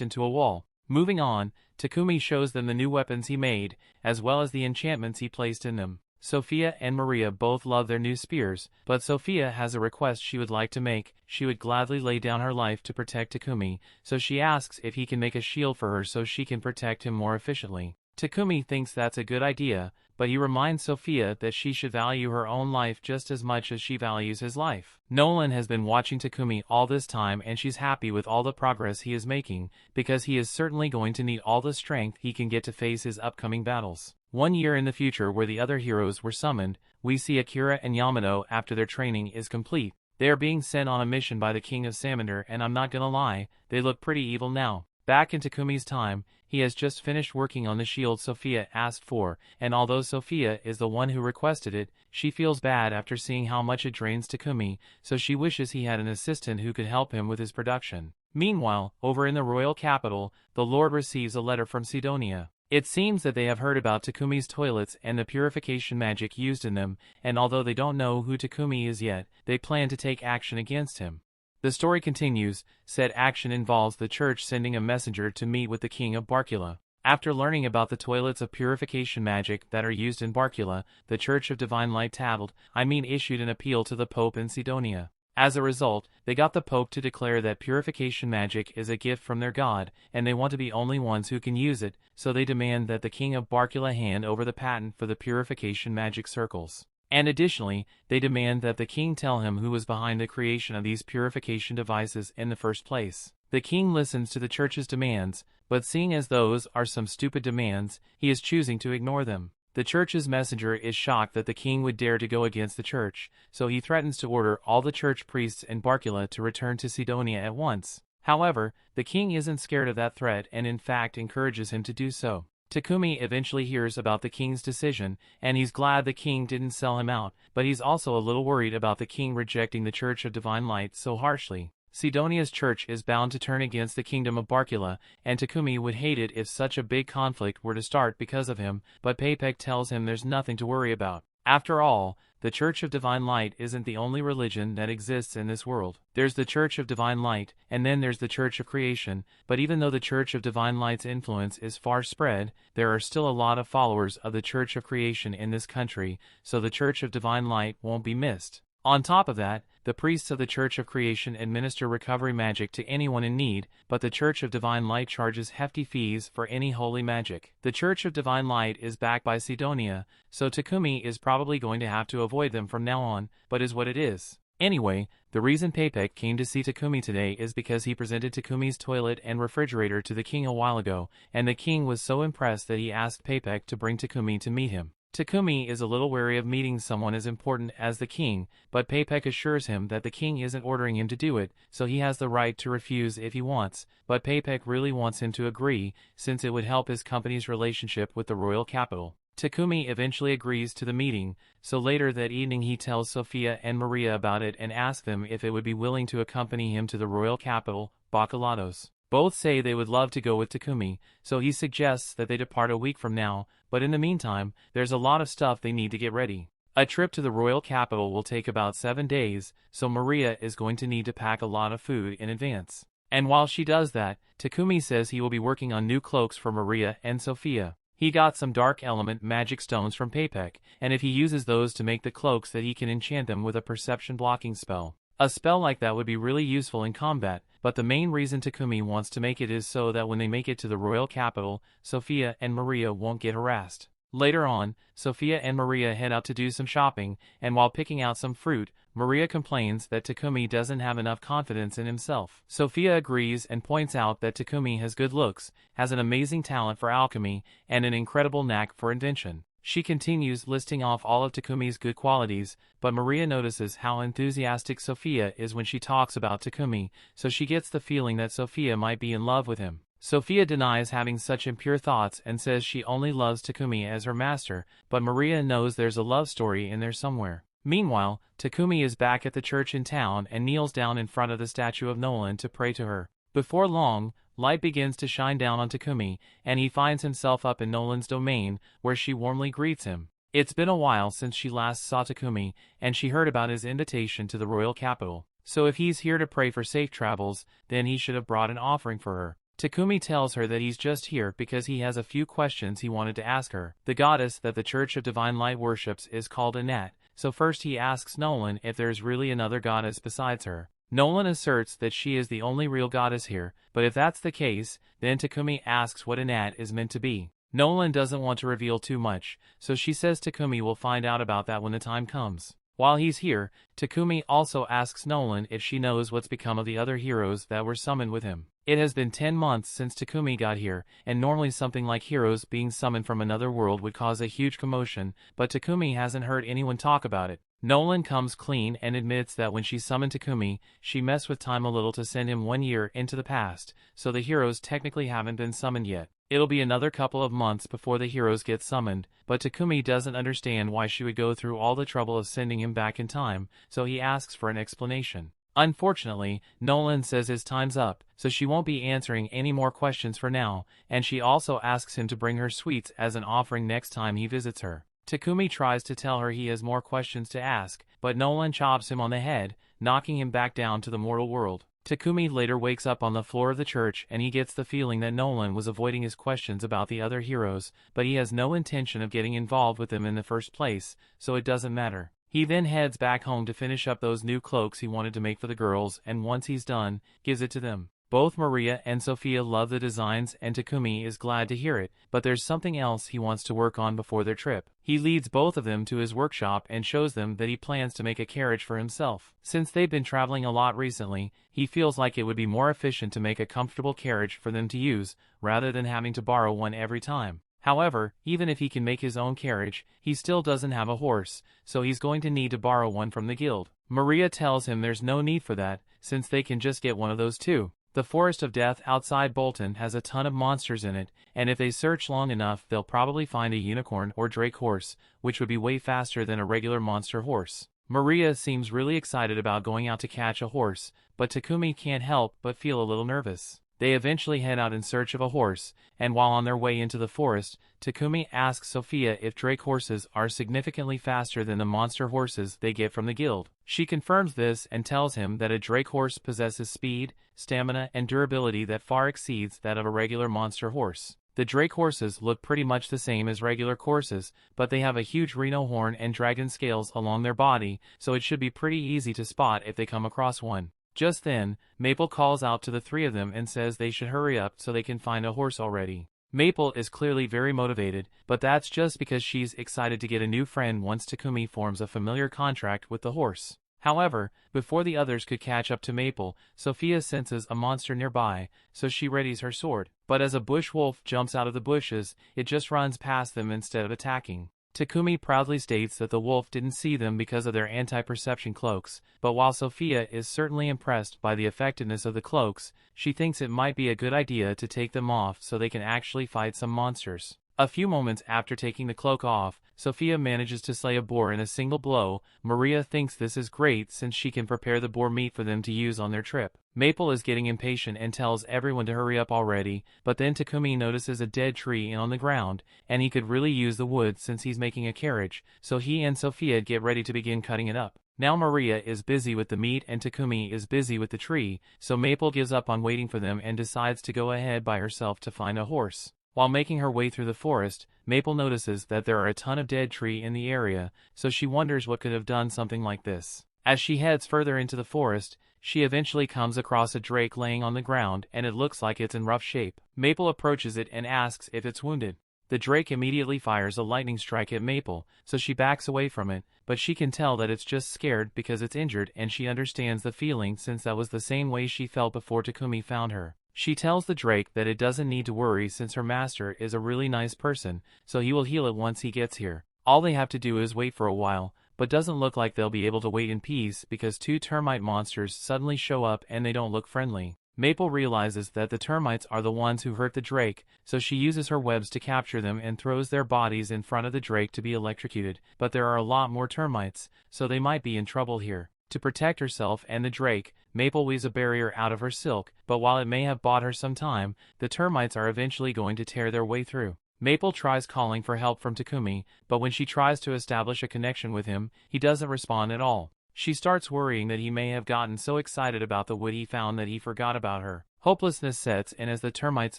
into a wall. Moving on, Takumi shows them the new weapons he made, as well as the enchantments he placed in them. Sophia and Maria both love their new spears, but Sophia has a request she would like to make. She would gladly lay down her life to protect Takumi, so she asks if he can make a shield for her so she can protect him more efficiently. Takumi thinks that's a good idea, but he reminds Sophia that she should value her own life just as much as she values his life. Nolan has been watching Takumi all this time and she's happy with all the progress he is making, because he is certainly going to need all the strength he can get to face his upcoming battles. 1 year in the future where the other heroes were summoned, we see Akira and Yamato after their training is complete. They are being sent on a mission by the King of Salamander, and I'm not gonna lie, they look pretty evil now. Back in Takumi's time, he has just finished working on the shield Sophia asked for, and although Sophia is the one who requested it, she feels bad after seeing how much it drains Takumi, so she wishes he had an assistant who could help him with his production. Meanwhile, over in the royal capital, the Lord receives a letter from Sidonia. It seems that they have heard about Takumi's toilets and the purification magic used in them, and although they don't know who Takumi is yet, they plan to take action against him. The story continues. Said action involves the church sending a messenger to meet with the king of Barkula. After learning about the toilets of purification magic that are used in Barkula, the Church of Divine Light issued an appeal to the Pope in Sidonia. As a result, they got the Pope to declare that purification magic is a gift from their god, and they want to be only ones who can use it, so they demand that the king of Barkula hand over the patent for the purification magic circles. And additionally, they demand that the king tell him who was behind the creation of these purification devices in the first place. The king listens to the church's demands, but seeing as those are some stupid demands, he is choosing to ignore them. The church's messenger is shocked that the king would dare to go against the church, so he threatens to order all the church priests in Barkula to return to Sidonia at once. However, the king isn't scared of that threat and in fact encourages him to do so. Takumi eventually hears about the king's decision, and he's glad the king didn't sell him out, but he's also a little worried about the king rejecting the Church of Divine Light so harshly. Sidonia's church is bound to turn against the kingdom of Barkula, and Takumi would hate it if such a big conflict were to start because of him, but Paypek tells him there's nothing to worry about. After all, the Church of Divine Light isn't the only religion that exists in this world. There's the Church of Divine Light, and then there's the Church of Creation, but even though the Church of Divine Light's influence is far spread, there are still a lot of followers of the Church of Creation in this country, so the Church of Divine Light won't be missed. On top of that, the priests of the Church of Creation administer recovery magic to anyone in need, but the Church of Divine Light charges hefty fees for any holy magic. The Church of Divine Light is backed by Sidonia, so Takumi is probably going to have to avoid them from now on, but is what it is. Anyway, the reason Paypek came to see Takumi today is because he presented Takumi's toilet and refrigerator to the king a while ago, and the king was so impressed that he asked Paypek to bring Takumi to meet him. Takumi is a little wary of meeting someone as important as the king, but Paypek assures him that the king isn't ordering him to do it, so he has the right to refuse if he wants, but Paypek really wants him to agree, since it would help his company's relationship with the royal capital. Takumi eventually agrees to the meeting, so later that evening he tells Sophia and Maria about it and asks them if it would be willing to accompany him to the royal capital, Bakulados. Both say they would love to go with Takumi, so he suggests that they depart a week from now, but in the meantime, there's a lot of stuff they need to get ready. A trip to the royal capital will take about 7 days, so Maria is going to need to pack a lot of food in advance. And while she does that, Takumi says he will be working on new cloaks for Maria and Sophia. He got some dark element magic stones from Papek, and if he uses those to make the cloaks that he can enchant them with a perception blocking spell. A spell like that would be really useful in combat, but the main reason Takumi wants to make it is so that when they make it to the royal capital, Sophia and Maria won't get harassed. Later on, Sophia and Maria head out to do some shopping, and while picking out some fruit, Maria complains that Takumi doesn't have enough confidence in himself. Sophia agrees and points out that Takumi has good looks, has an amazing talent for alchemy, and an incredible knack for invention. She continues listing off all of Takumi's good qualities, but Maria notices how enthusiastic Sophia is when she talks about Takumi, so she gets the feeling that Sophia might be in love with him. Sophia denies having such impure thoughts and says she only loves Takumi as her master, but Maria knows there's a love story in there somewhere. Meanwhile, Takumi is back at the church in town and kneels down in front of the statue of Nolan to pray to her. Before long, light begins to shine down on Takumi, and he finds himself up in Nolan's domain, where she warmly greets him. It's been a while since she last saw Takumi, and she heard about his invitation to the royal capital. So if he's here to pray for safe travels, then he should have brought an offering for her. Takumi tells her that he's just here because he has a few questions he wanted to ask her. The goddess that the Church of Divine Light worships is called Anat, so first he asks Nolan if there's really another goddess besides her. Nolan asserts that she is the only real goddess here, but if that's the case, then Takumi asks what Anat is meant to be. Nolan doesn't want to reveal too much, so she says Takumi will find out about that when the time comes. While he's here, Takumi also asks Nolan if she knows what's become of the other heroes that were summoned with him. It has been 10 months since Takumi got here, and normally something like heroes being summoned from another world would cause a huge commotion, but Takumi hasn't heard anyone talk about it. Nolan comes clean and admits that when she summoned Takumi, she messed with time a little to send him 1 year into the past, so the heroes technically haven't been summoned yet. It'll be another couple of months before the heroes get summoned, but Takumi doesn't understand why she would go through all the trouble of sending him back in time, so he asks for an explanation. Unfortunately, Nolan says his time's up, so she won't be answering any more questions for now, and she also asks him to bring her sweets as an offering next time he visits her. Takumi tries to tell her he has more questions to ask, but Nolan chops him on the head, knocking him back down to the mortal world. Takumi later wakes up on the floor of the church and he gets the feeling that Nolan was avoiding his questions about the other heroes, but he has no intention of getting involved with them in the first place, so it doesn't matter. He then heads back home to finish up those new cloaks he wanted to make for the girls, and once he's done, gives it to them. Both Maria and Sophia love the designs and Takumi is glad to hear it, but there's something else he wants to work on before their trip. He leads both of them to his workshop and shows them that he plans to make a carriage for himself. Since they've been traveling a lot recently, he feels like it would be more efficient to make a comfortable carriage for them to use, rather than having to borrow one every time. However, even if he can make his own carriage, he still doesn't have a horse, so he's going to need to borrow one from the guild. Maria tells him there's no need for that, since they can just get one of those too. The Forest of Death outside Bolton has a ton of monsters in it, and if they search long enough they'll probably find a unicorn or drake horse, which would be way faster than a regular monster horse. Maria seems really excited about going out to catch a horse, but Takumi can't help but feel a little nervous. They eventually head out in search of a horse, and while on their way into the forest, Takumi asks Sophia if drake horses are significantly faster than the monster horses they get from the guild. She confirms this and tells him that a drake horse possesses speed, stamina, and durability that far exceeds that of a regular monster horse. The drake horses look pretty much the same as regular horses, but they have a huge rhino horn and dragon scales along their body, so it should be pretty easy to spot if they come across one. Just then, Maple calls out to the three of them and says they should hurry up so they can find a horse already. Maple is clearly very motivated, but that's just because she's excited to get a new friend once Takumi forms a familiar contract with the horse. However, before the others could catch up to Maple, Sophia senses a monster nearby, so she readies her sword. But as a bush wolf jumps out of the bushes, it just runs past them instead of attacking. Takumi proudly states that the wolf didn't see them because of their anti-perception cloaks, but while Sophia is certainly impressed by the effectiveness of the cloaks, she thinks it might be a good idea to take them off so they can actually fight some monsters. A few moments after taking the cloak off, Sophia manages to slay a boar in a single blow. Maria thinks this is great since she can prepare the boar meat for them to use on their trip. Maple is getting impatient and tells everyone to hurry up already, but then Takumi notices a dead tree on the ground, and he could really use the wood since he's making a carriage, so he and Sophia get ready to begin cutting it up. Now Maria is busy with the meat and Takumi is busy with the tree, so Maple gives up on waiting for them and decides to go ahead by herself to find a horse. While making her way through the forest, Maple notices that there are a ton of dead tree in the area, so she wonders what could have done something like this. As she heads further into the forest, she eventually comes across a drake laying on the ground and it looks like it's in rough shape. Maple approaches it and asks if it's wounded. The drake immediately fires a lightning strike at Maple, so she backs away from it, but she can tell that it's just scared because it's injured and she understands the feeling since that was the same way she felt before Takumi found her. She tells the drake that it doesn't need to worry since her master is a really nice person, so he will heal it once he gets here. All they have to do is wait for a while, but doesn't look like they'll be able to wait in peace because two termite monsters suddenly show up and they don't look friendly. Maple realizes that the termites are the ones who hurt the drake, so she uses her webs to capture them and throws their bodies in front of the drake to be electrocuted, but there are a lot more termites, so they might be in trouble here. To protect herself and the drake, Maple weaves a barrier out of her silk, but while it may have bought her some time, the termites are eventually going to tear their way through. Maple tries calling for help from Takumi, but when she tries to establish a connection with him, he doesn't respond at all. She starts worrying that he may have gotten so excited about the wood he found that he forgot about her. Hopelessness sets in as the termites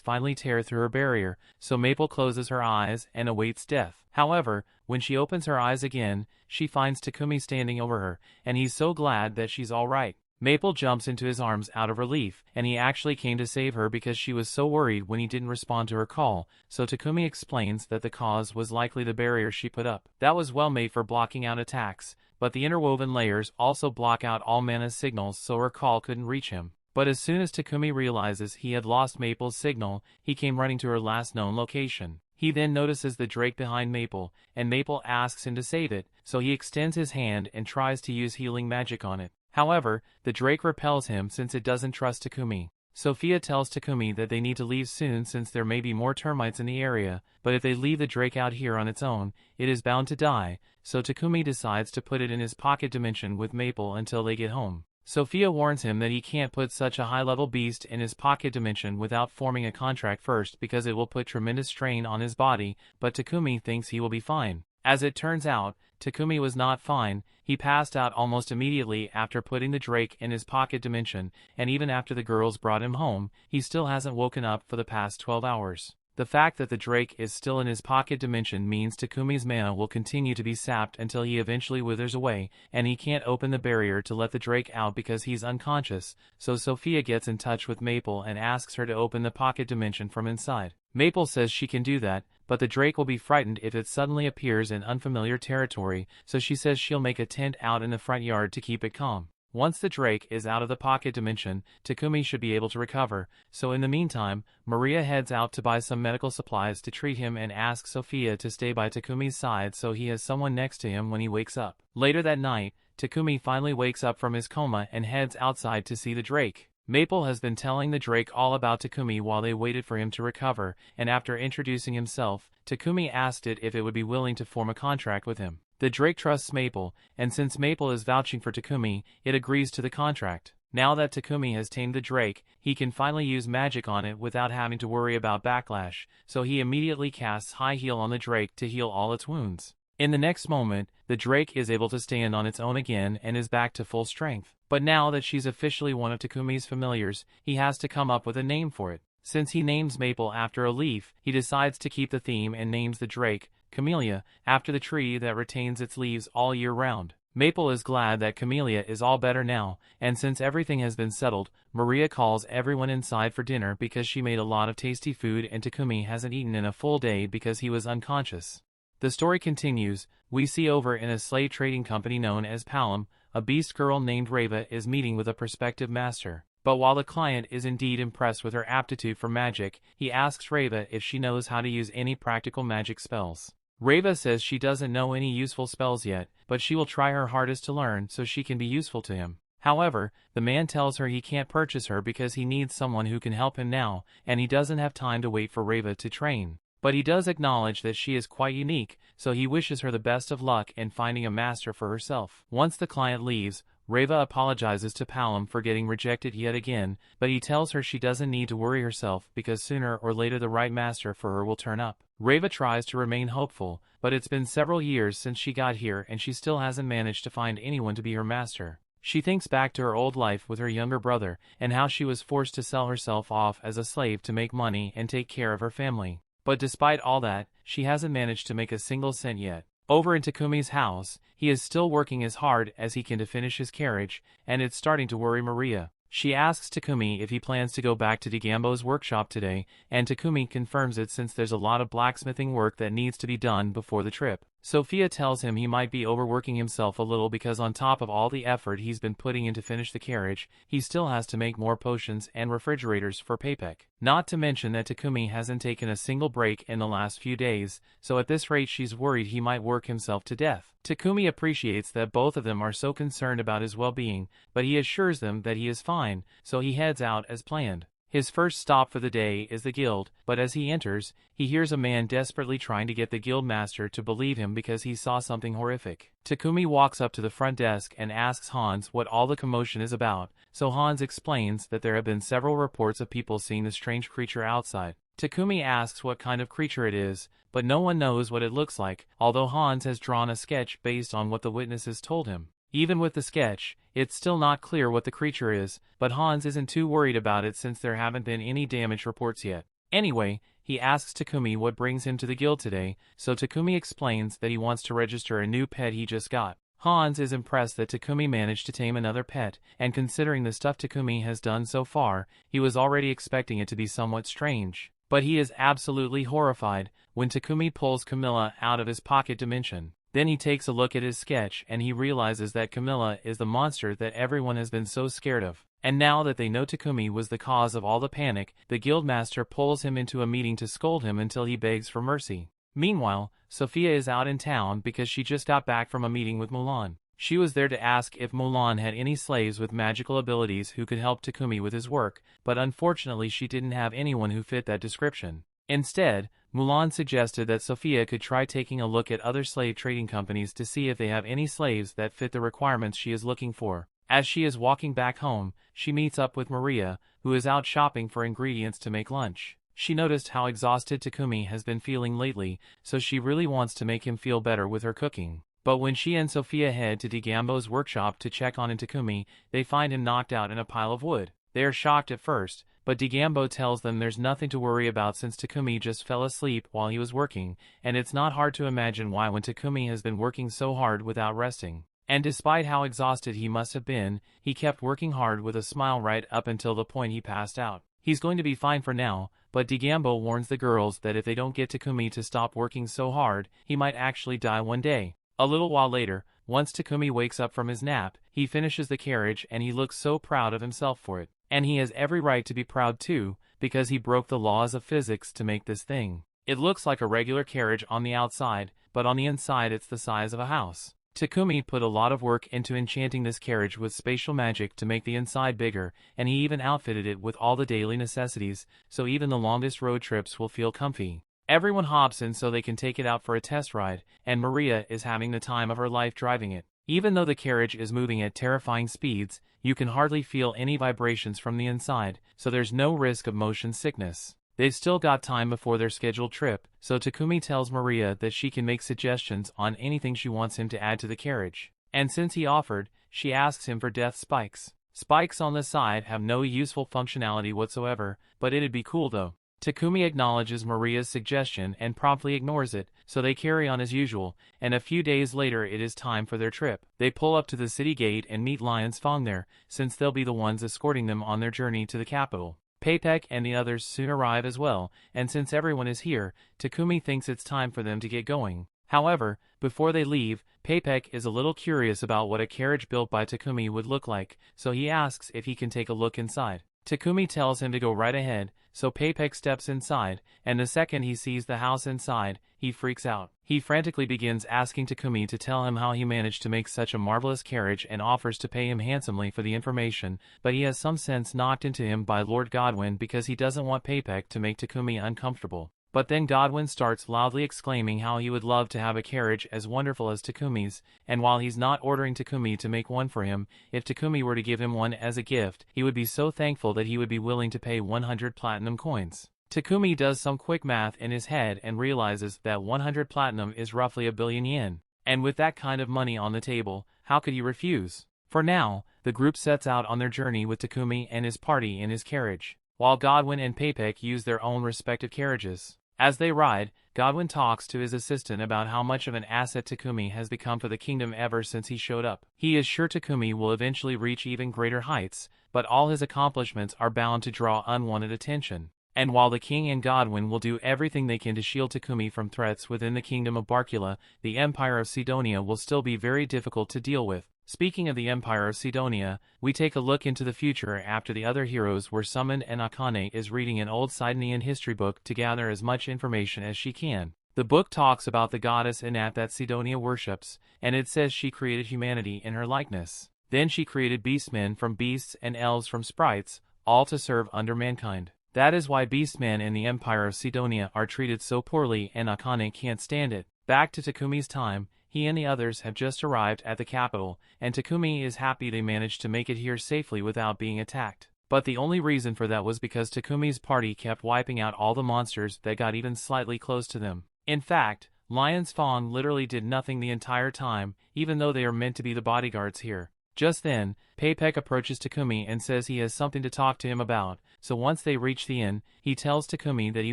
finally tear through her barrier, so Maple closes her eyes and awaits death. However, when she opens her eyes again, she finds Takumi standing over her, and he's so glad that she's alright. Maple jumps into his arms out of relief, and he actually came to save her because she was so worried when he didn't respond to her call, so Takumi explains that the cause was likely the barrier she put up. That was well made for blocking out attacks, but the interwoven layers also block out all Mana's signals so her call couldn't reach him. But as soon as Takumi realizes he had lost Maple's signal, he came running to her last known location. He then notices the drake behind Maple, and Maple asks him to save it, so he extends his hand and tries to use healing magic on it. However, the drake repels him since it doesn't trust Takumi. Sophia tells Takumi that they need to leave soon since there may be more termites in the area, but if they leave the drake out here on its own, it is bound to die, so Takumi decides to put it in his pocket dimension with Maple until they get home. Sophia warns him that he can't put such a high-level beast in his pocket dimension without forming a contract first because it will put tremendous strain on his body, but Takumi thinks he will be fine. As it turns out, Takumi was not fine. He passed out almost immediately after putting the drake in his pocket dimension, and even after the girls brought him home, he still hasn't woken up for the past 12 hours. The fact that the drake is still in his pocket dimension means Takumi's mana will continue to be sapped until he eventually withers away, and he can't open the barrier to let the drake out because he's unconscious, so Sophia gets in touch with Maple and asks her to open the pocket dimension from inside. Maple says she can do that, but the drake will be frightened if it suddenly appears in unfamiliar territory, so she says she'll make a tent out in the front yard to keep it calm. Once the drake is out of the pocket dimension, Takumi should be able to recover, so in the meantime, Maria heads out to buy some medical supplies to treat him and asks Sophia to stay by Takumi's side so he has someone next to him when he wakes up. Later that night, Takumi finally wakes up from his coma and heads outside to see the drake. Maple has been telling the drake all about Takumi while they waited for him to recover, and after introducing himself, Takumi asked it if it would be willing to form a contract with him. The drake trusts Maple, and since Maple is vouching for Takumi, it agrees to the contract. Now that Takumi has tamed the drake, he can finally use magic on it without having to worry about backlash, so he immediately casts High Heal on the drake to heal all its wounds. In the next moment, the drake is able to stand on its own again and is back to full strength. But now that she's officially one of Takumi's familiars, he has to come up with a name for it. Since he names Maple after a leaf, he decides to keep the theme and names the drake, Camellia, after the tree that retains its leaves all year round. Maple is glad that Camellia is all better now, and since everything has been settled, Maria calls everyone inside for dinner because she made a lot of tasty food and Takumi hasn't eaten in a full day because he was unconscious. The story continues. We see over in a slave trading company known as Palom, a beast girl named Reva is meeting with a prospective master. But while the client is indeed impressed with her aptitude for magic, he asks Reva if she knows how to use any practical magic spells. Reva says she doesn't know any useful spells yet, but she will try her hardest to learn so she can be useful to him. However, the man tells her he can't purchase her because he needs someone who can help him now, and he doesn't have time to wait for Reva to train. But he does acknowledge that she is quite unique, so he wishes her the best of luck in finding a master for herself. Once the client leaves, Reva apologizes to Palom for getting rejected yet again, but he tells her she doesn't need to worry herself because sooner or later the right master for her will turn up. Reva tries to remain hopeful, but it's been several years since she got here and she still hasn't managed to find anyone to be her master. She thinks back to her old life with her younger brother and how she was forced to sell herself off as a slave to make money and take care of her family. But despite all that, she hasn't managed to make a single cent yet. Over in Takumi's house, he is still working as hard as he can to finish his carriage, and it's starting to worry Maria. She asks Takumi if he plans to go back to Digambo's workshop today, and Takumi confirms it since there's a lot of blacksmithing work that needs to be done before the trip. Sophia tells him he might be overworking himself a little because on top of all the effort he's been putting in to finish the carriage, he still has to make more potions and refrigerators for Paypek. Not to mention that Takumi hasn't taken a single break in the last few days, so at this rate she's worried he might work himself to death. Takumi appreciates that both of them are so concerned about his well-being, but he assures them that he is fine, so he heads out as planned. His first stop for the day is the guild, but as he enters, he hears a man desperately trying to get the guild master to believe him because he saw something horrific. Takumi walks up to the front desk and asks Hans what all the commotion is about, so Hans explains that there have been several reports of people seeing the strange creature outside. Takumi asks what kind of creature it is, but no one knows what it looks like, although Hans has drawn a sketch based on what the witnesses told him. Even with the sketch, it's still not clear what the creature is, but Hans isn't too worried about it since there haven't been any damage reports yet. Anyway, he asks Takumi what brings him to the guild today, so Takumi explains that he wants to register a new pet he just got. Hans is impressed that Takumi managed to tame another pet, and considering the stuff Takumi has done so far, he was already expecting it to be somewhat strange. But he is absolutely horrified when Takumi pulls Camilla out of his pocket dimension. Then he takes a look at his sketch and he realizes that Camilla is the monster that everyone has been so scared of. And now that they know Takumi was the cause of all the panic, the guildmaster pulls him into a meeting to scold him until he begs for mercy. Meanwhile, Sophia is out in town because she just got back from a meeting with Mulan. She was there to ask if Mulan had any slaves with magical abilities who could help Takumi with his work, but unfortunately she didn't have anyone who fit that description. Instead, Mulan suggested that Sophia could try taking a look at other slave trading companies to see if they have any slaves that fit the requirements she is looking for. As she is walking back home, she meets up with Maria, who is out shopping for ingredients to make lunch. She noticed how exhausted Takumi has been feeling lately, so she really wants to make him feel better with her cooking. But when she and Sophia head to Digambo's workshop to check on Takumi, they find him knocked out in a pile of wood. They are shocked at first, but Digambo tells them there's nothing to worry about since Takumi just fell asleep while he was working, and it's not hard to imagine why when Takumi has been working so hard without resting. And despite how exhausted he must have been, he kept working hard with a smile right up until the point he passed out. He's going to be fine for now, but Digambo warns the girls that if they don't get Takumi to stop working so hard, he might actually die one day. A little while later, once Takumi wakes up from his nap, he finishes the carriage and he looks so proud of himself for it. And he has every right to be proud too, because he broke the laws of physics to make this thing. It looks like a regular carriage on the outside, but on the inside it's the size of a house. Takumi put a lot of work into enchanting this carriage with spatial magic to make the inside bigger, and he even outfitted it with all the daily necessities, so even the longest road trips will feel comfy. Everyone hops in so they can take it out for a test ride, and Maria is having the time of her life driving it. Even though the carriage is moving at terrifying speeds, you can hardly feel any vibrations from the inside, so there's no risk of motion sickness. They've still got time before their scheduled trip, so Takumi tells Maria that she can make suggestions on anything she wants him to add to the carriage. And since he offered, she asks him for death spikes. Spikes on the side have no useful functionality whatsoever, but it'd be cool though. Takumi acknowledges Maria's suggestion and promptly ignores it, so they carry on as usual, and a few days later it is time for their trip. They pull up to the city gate and meet Lion's Fong there, since they'll be the ones escorting them on their journey to the capital. Paypek and the others soon arrive as well, and since everyone is here, Takumi thinks it's time for them to get going. However, before they leave, Paypek is a little curious about what a carriage built by Takumi would look like, so he asks if he can take a look inside. Takumi tells him to go right ahead, so Paypek steps inside, and the second he sees the house inside, he freaks out. He frantically begins asking Takumi to tell him how he managed to make such a marvelous carriage and offers to pay him handsomely for the information, but he has some sense knocked into him by Lord Godwin because he doesn't want Paypek to make Takumi uncomfortable. But then Godwin starts loudly exclaiming how he would love to have a carriage as wonderful as Takumi's, and while he's not ordering Takumi to make one for him, if Takumi were to give him one as a gift, he would be so thankful that he would be willing to pay 100 platinum coins. Takumi does some quick math in his head and realizes that 100 platinum is roughly 1 billion yen. And with that kind of money on the table, how could he refuse? For now, the group sets out on their journey with Takumi and his party in his carriage, while Godwin and Paypek use their own respective carriages. As they ride, Godwin talks to his assistant about how much of an asset Takumi has become for the kingdom ever since he showed up. He is sure Takumi will eventually reach even greater heights, but all his accomplishments are bound to draw unwanted attention. And while the king and Godwin will do everything they can to shield Takumi from threats within the kingdom of Barkula, the Empire of Sidonia will still be very difficult to deal with. Speaking of the Empire of Sidonia, we take a look into the future after the other heroes were summoned and Akane is reading an old Sidonian history book to gather as much information as she can. The book talks about the goddess Inat that Sidonia worships, and it says she created humanity in her likeness. Then she created beastmen from beasts and elves from sprites, all to serve under mankind. That is why beastmen in the Empire of Sidonia are treated so poorly and Akane can't stand it. Back to Takumi's time, he and the others have just arrived at the capital, and Takumi is happy they managed to make it here safely without being attacked. But the only reason for that was because Takumi's party kept wiping out all the monsters that got even slightly close to them. In fact, Lion's Fawn literally did nothing the entire time, even though they are meant to be the bodyguards here. Just then, Peipek approaches Takumi and says he has something to talk to him about, so once they reach the inn, he tells Takumi that he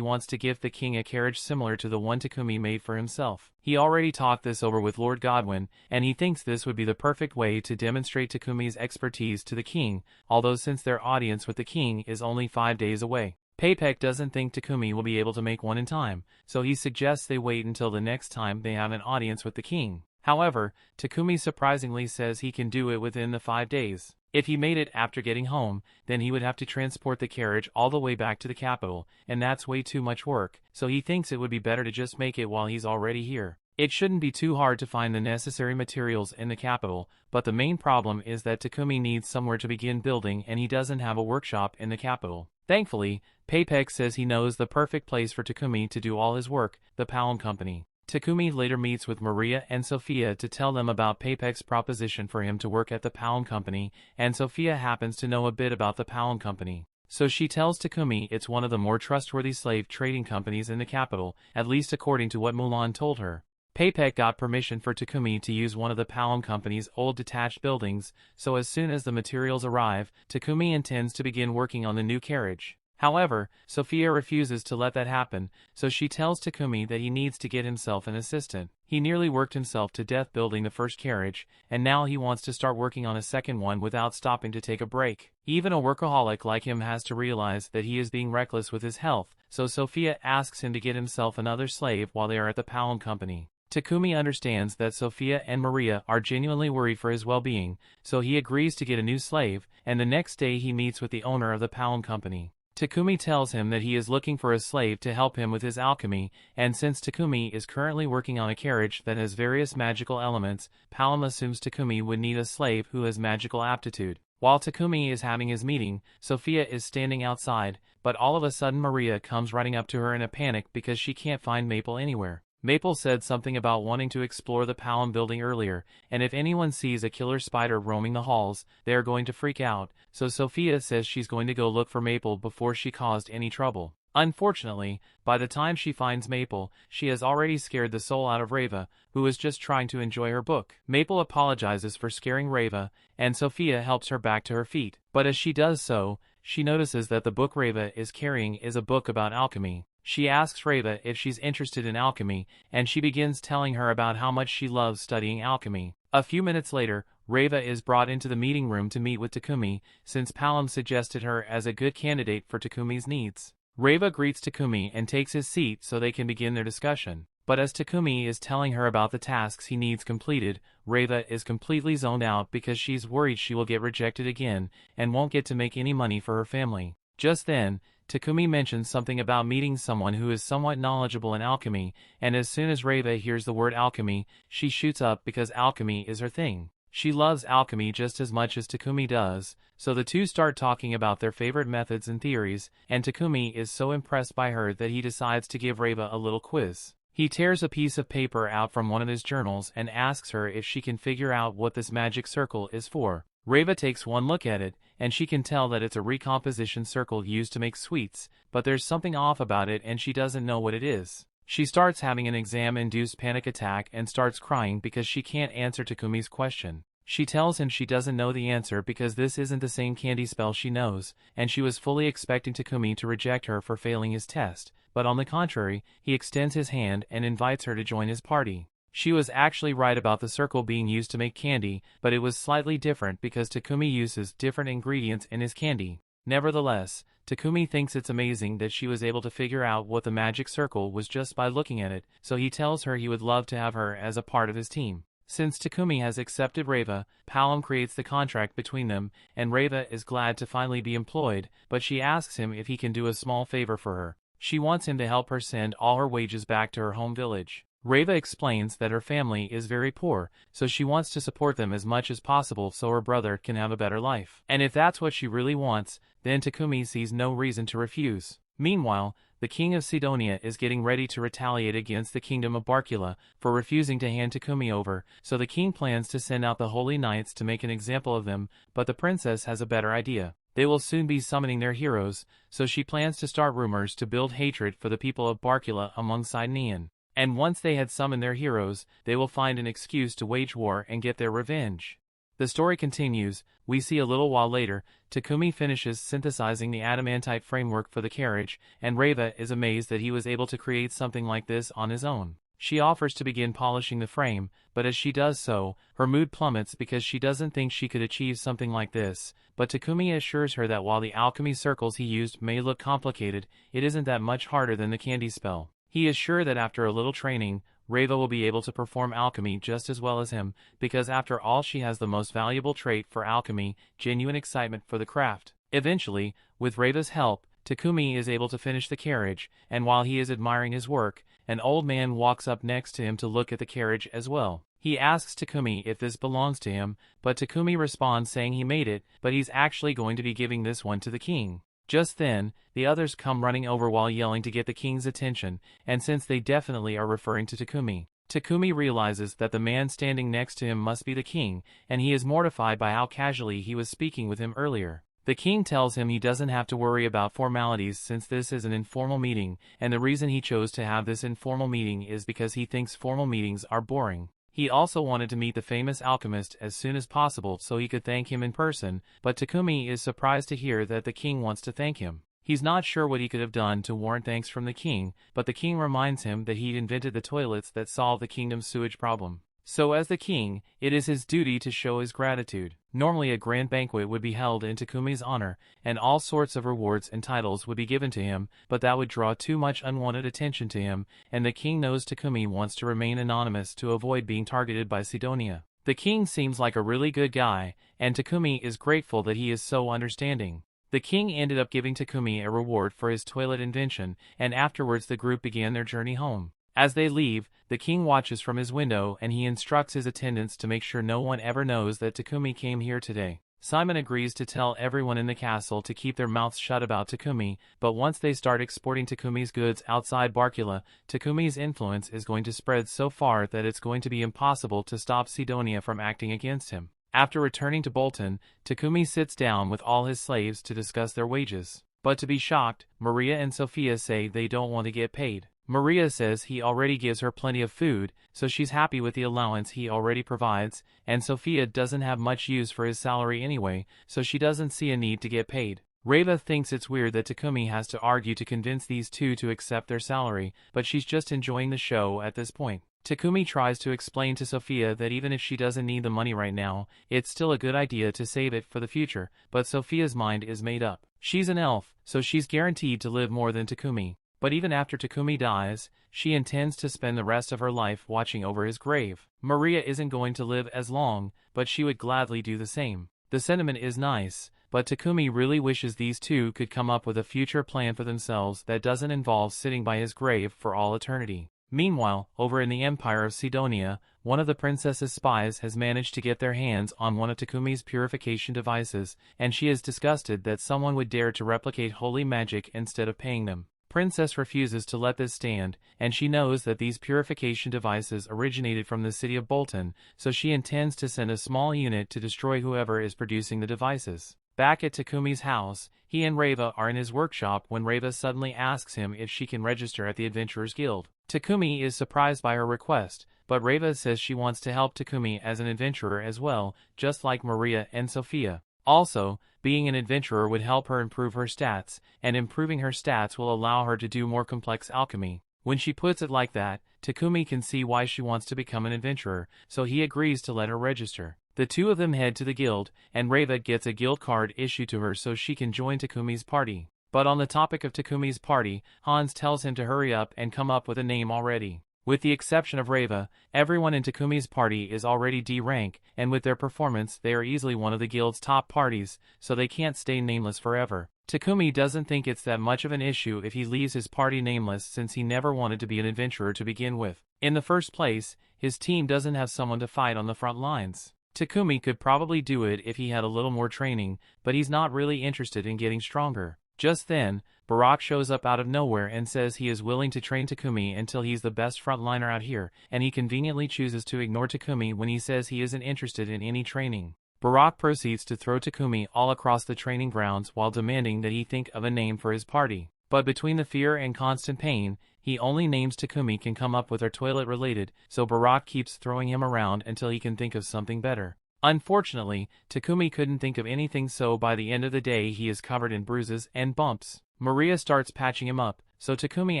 wants to give the king a carriage similar to the one Takumi made for himself. He already talked this over with Lord Godwin, and he thinks this would be the perfect way to demonstrate Takumi's expertise to the king, although since their audience with the king is only 5 days away. Peipek doesn't think Takumi will be able to make one in time, so he suggests they wait until the next time they have an audience with the king. However, Takumi surprisingly says he can do it within the 5 days. If he made it after getting home, then he would have to transport the carriage all the way back to the capital, and that's way too much work, so he thinks it would be better to just make it while he's already here. It shouldn't be too hard to find the necessary materials in the capital, but the main problem is that Takumi needs somewhere to begin building and he doesn't have a workshop in the capital. Thankfully, Peipek says he knows the perfect place for Takumi to do all his work, the Palm Company. Takumi later meets with Maria and Sophia to tell them about Peipek's proposition for him to work at the Palm Company, and Sophia happens to know a bit about the Palm Company. So she tells Takumi it's one of the more trustworthy slave trading companies in the capital, at least according to what Mulan told her. Peipek got permission for Takumi to use one of the Palm Company's old detached buildings, so as soon as the materials arrive, Takumi intends to begin working on the new carriage. However, Sophia refuses to let that happen, so she tells Takumi that he needs to get himself an assistant. He nearly worked himself to death building the first carriage, and now he wants to start working on a second one without stopping to take a break. Even a workaholic like him has to realize that he is being reckless with his health, so Sophia asks him to get himself another slave while they are at the Palm Company. Takumi understands that Sophia and Maria are genuinely worried for his well-being, so he agrees to get a new slave, and the next day he meets with the owner of the Palm Company. Takumi tells him that he is looking for a slave to help him with his alchemy, and since Takumi is currently working on a carriage that has various magical elements, Palm assumes Takumi would need a slave who has magical aptitude. While Takumi is having his meeting, Sophia is standing outside, but all of a sudden Maria comes running up to her in a panic because she can't find Maple anywhere. Maple said something about wanting to explore the Palm building earlier, and if anyone sees a killer spider roaming the halls, they are going to freak out, so Sophia says she's going to go look for Maple before she caused any trouble. Unfortunately, by the time she finds Maple, she has already scared the soul out of Reva, who is just trying to enjoy her book. Maple apologizes for scaring Reva, and Sophia helps her back to her feet, but as she does so, she notices that the book Reva is carrying is a book about alchemy. She asks Reva if she's interested in alchemy, and she begins telling her about how much she loves studying alchemy. A few minutes later, Reva is brought into the meeting room to meet with Takumi, since Palm suggested her as a good candidate for Takumi's needs. Reva greets Takumi and takes his seat so they can begin their discussion. But as Takumi is telling her about the tasks he needs completed, Reva is completely zoned out because she's worried she will get rejected again and won't get to make any money for her family. Just then, Takumi mentions something about meeting someone who is somewhat knowledgeable in alchemy, and as soon as Reva hears the word alchemy, she shoots up because alchemy is her thing. She loves alchemy just as much as Takumi does, so the two start talking about their favorite methods and theories, and Takumi is so impressed by her that he decides to give Reva a little quiz. He tears a piece of paper out from one of his journals and asks her if she can figure out what this magic circle is for. Reva takes one look at it, and she can tell that it's a recomposition circle used to make sweets, but there's something off about it and she doesn't know what it is. She starts having an exam-induced panic attack and starts crying because she can't answer Takumi's question. She tells him she doesn't know the answer because this isn't the same candy spell she knows, and she was fully expecting Takumi to reject her for failing his test, but on the contrary, he extends his hand and invites her to join his party. She was actually right about the circle being used to make candy, but it was slightly different because Takumi uses different ingredients in his candy. Nevertheless, Takumi thinks it's amazing that she was able to figure out what the magic circle was just by looking at it, so he tells her he would love to have her as a part of his team. Since Takumi has accepted Reiva, Palom creates the contract between them, and Reiva is glad to finally be employed, but she asks him if he can do a small favor for her. She wants him to help her send all her wages back to her home village. Reiva explains that her family is very poor, so she wants to support them as much as possible so her brother can have a better life. And if that's what she really wants, then Takumi sees no reason to refuse. Meanwhile, the king of Sidonia is getting ready to retaliate against the kingdom of Barkula for refusing to hand Takumi over, so the king plans to send out the holy knights to make an example of them, but the princess has a better idea. They will soon be summoning their heroes, so she plans to start rumors to build hatred for the people of Barkula among Sidonia. And once they had summoned their heroes, they will find an excuse to wage war and get their revenge. The story continues. We see a little while later, Takumi finishes synthesizing the adamantite framework for the carriage, and Reiva is amazed that he was able to create something like this on his own. She offers to begin polishing the frame, but as she does so, her mood plummets because she doesn't think she could achieve something like this, but Takumi assures her that while the alchemy circles he used may look complicated, it isn't that much harder than the candy spell. He is sure that after a little training, Reiva will be able to perform alchemy just as well as him, because after all she has the most valuable trait for alchemy, genuine excitement for the craft. Eventually, with Reiva's help, Takumi is able to finish the carriage, and while he is admiring his work, an old man walks up next to him to look at the carriage as well. He asks Takumi if this belongs to him, but Takumi responds saying he made it, but he's actually going to be giving this one to the king. Just then, the others come running over while yelling to get the king's attention, and since they definitely are referring to Takumi, Takumi realizes that the man standing next to him must be the king, and he is mortified by how casually he was speaking with him earlier. The king tells him he doesn't have to worry about formalities since this is an informal meeting, and the reason he chose to have this informal meeting is because he thinks formal meetings are boring. He also wanted to meet the famous alchemist as soon as possible so he could thank him in person, but Takumi is surprised to hear that the king wants to thank him. He's not sure what he could have done to warrant thanks from the king, but the king reminds him that he invented the toilets that solved the kingdom's sewage problem. So as the king, it is his duty to show his gratitude. Normally a grand banquet would be held in Takumi's honor, and all sorts of rewards and titles would be given to him, but that would draw too much unwanted attention to him, and the king knows Takumi wants to remain anonymous to avoid being targeted by Sidonia. The king seems like a really good guy, and Takumi is grateful that he is so understanding. The king ended up giving Takumi a reward for his toilet invention, and afterwards the group began their journey home. As they leave, the king watches from his window and he instructs his attendants to make sure no one ever knows that Takumi came here today. Simon agrees to tell everyone in the castle to keep their mouths shut about Takumi, but once they start exporting Takumi's goods outside Barkula, Takumi's influence is going to spread so far that it's going to be impossible to stop Sidonia from acting against him. After returning to Bolton, Takumi sits down with all his slaves to discuss their wages. But to be shocked, Maria and Sophia say they don't want to get paid. Maria says he already gives her plenty of food, so she's happy with the allowance he already provides, and Sophia doesn't have much use for his salary anyway, so she doesn't see a need to get paid. Reiva thinks it's weird that Takumi has to argue to convince these two to accept their salary, but she's just enjoying the show at this point. Takumi tries to explain to Sophia that even if she doesn't need the money right now, it's still a good idea to save it for the future, but Sophia's mind is made up. She's an elf, so she's guaranteed to live more than Takumi. But even after Takumi dies, she intends to spend the rest of her life watching over his grave. Maria isn't going to live as long, but she would gladly do the same. The sentiment is nice, but Takumi really wishes these two could come up with a future plan for themselves that doesn't involve sitting by his grave for all eternity. Meanwhile, over in the Empire of Sidonia, one of the princess's spies has managed to get their hands on one of Takumi's purification devices, and she is disgusted that someone would dare to replicate holy magic instead of paying them. Princess refuses to let this stand, and she knows that these purification devices originated from the city of Bolton, so she intends to send a small unit to destroy whoever is producing the devices. Back at Takumi's house, he and Reiva are in his workshop when Reiva suddenly asks him if she can register at the Adventurers Guild. Takumi is surprised by her request, but Reiva says she wants to help Takumi as an adventurer as well, just like Maria and Sophia. Also, being an adventurer would help her improve her stats, and improving her stats will allow her to do more complex alchemy. When she puts it like that, Takumi can see why she wants to become an adventurer, so he agrees to let her register. The two of them head to the guild, and Reva gets a guild card issued to her so she can join Takumi's party. But on the topic of Takumi's party, Hans tells him to hurry up and come up with a name already. With the exception of Reva, everyone in Takumi's party is already D rank, and with their performance they are easily one of the guild's top parties, so they can't stay nameless forever. Takumi doesn't think it's that much of an issue if he leaves his party nameless since he never wanted to be an adventurer to begin with. In the first place, his team doesn't have someone to fight on the front lines. Takumi could probably do it if he had a little more training, but he's not really interested in getting stronger. Just then, Barak shows up out of nowhere and says he is willing to train Takumi until he's the best frontliner out here, and he conveniently chooses to ignore Takumi when he says he isn't interested in any training. Barak proceeds to throw Takumi all across the training grounds while demanding that he think of a name for his party. But between the fear and constant pain, he only names Takumi can come up with are toilet related, so Barak keeps throwing him around until he can think of something better. Unfortunately, Takumi couldn't think of anything, so by the end of the day he is covered in bruises and bumps. Maria starts patching him up, so Takumi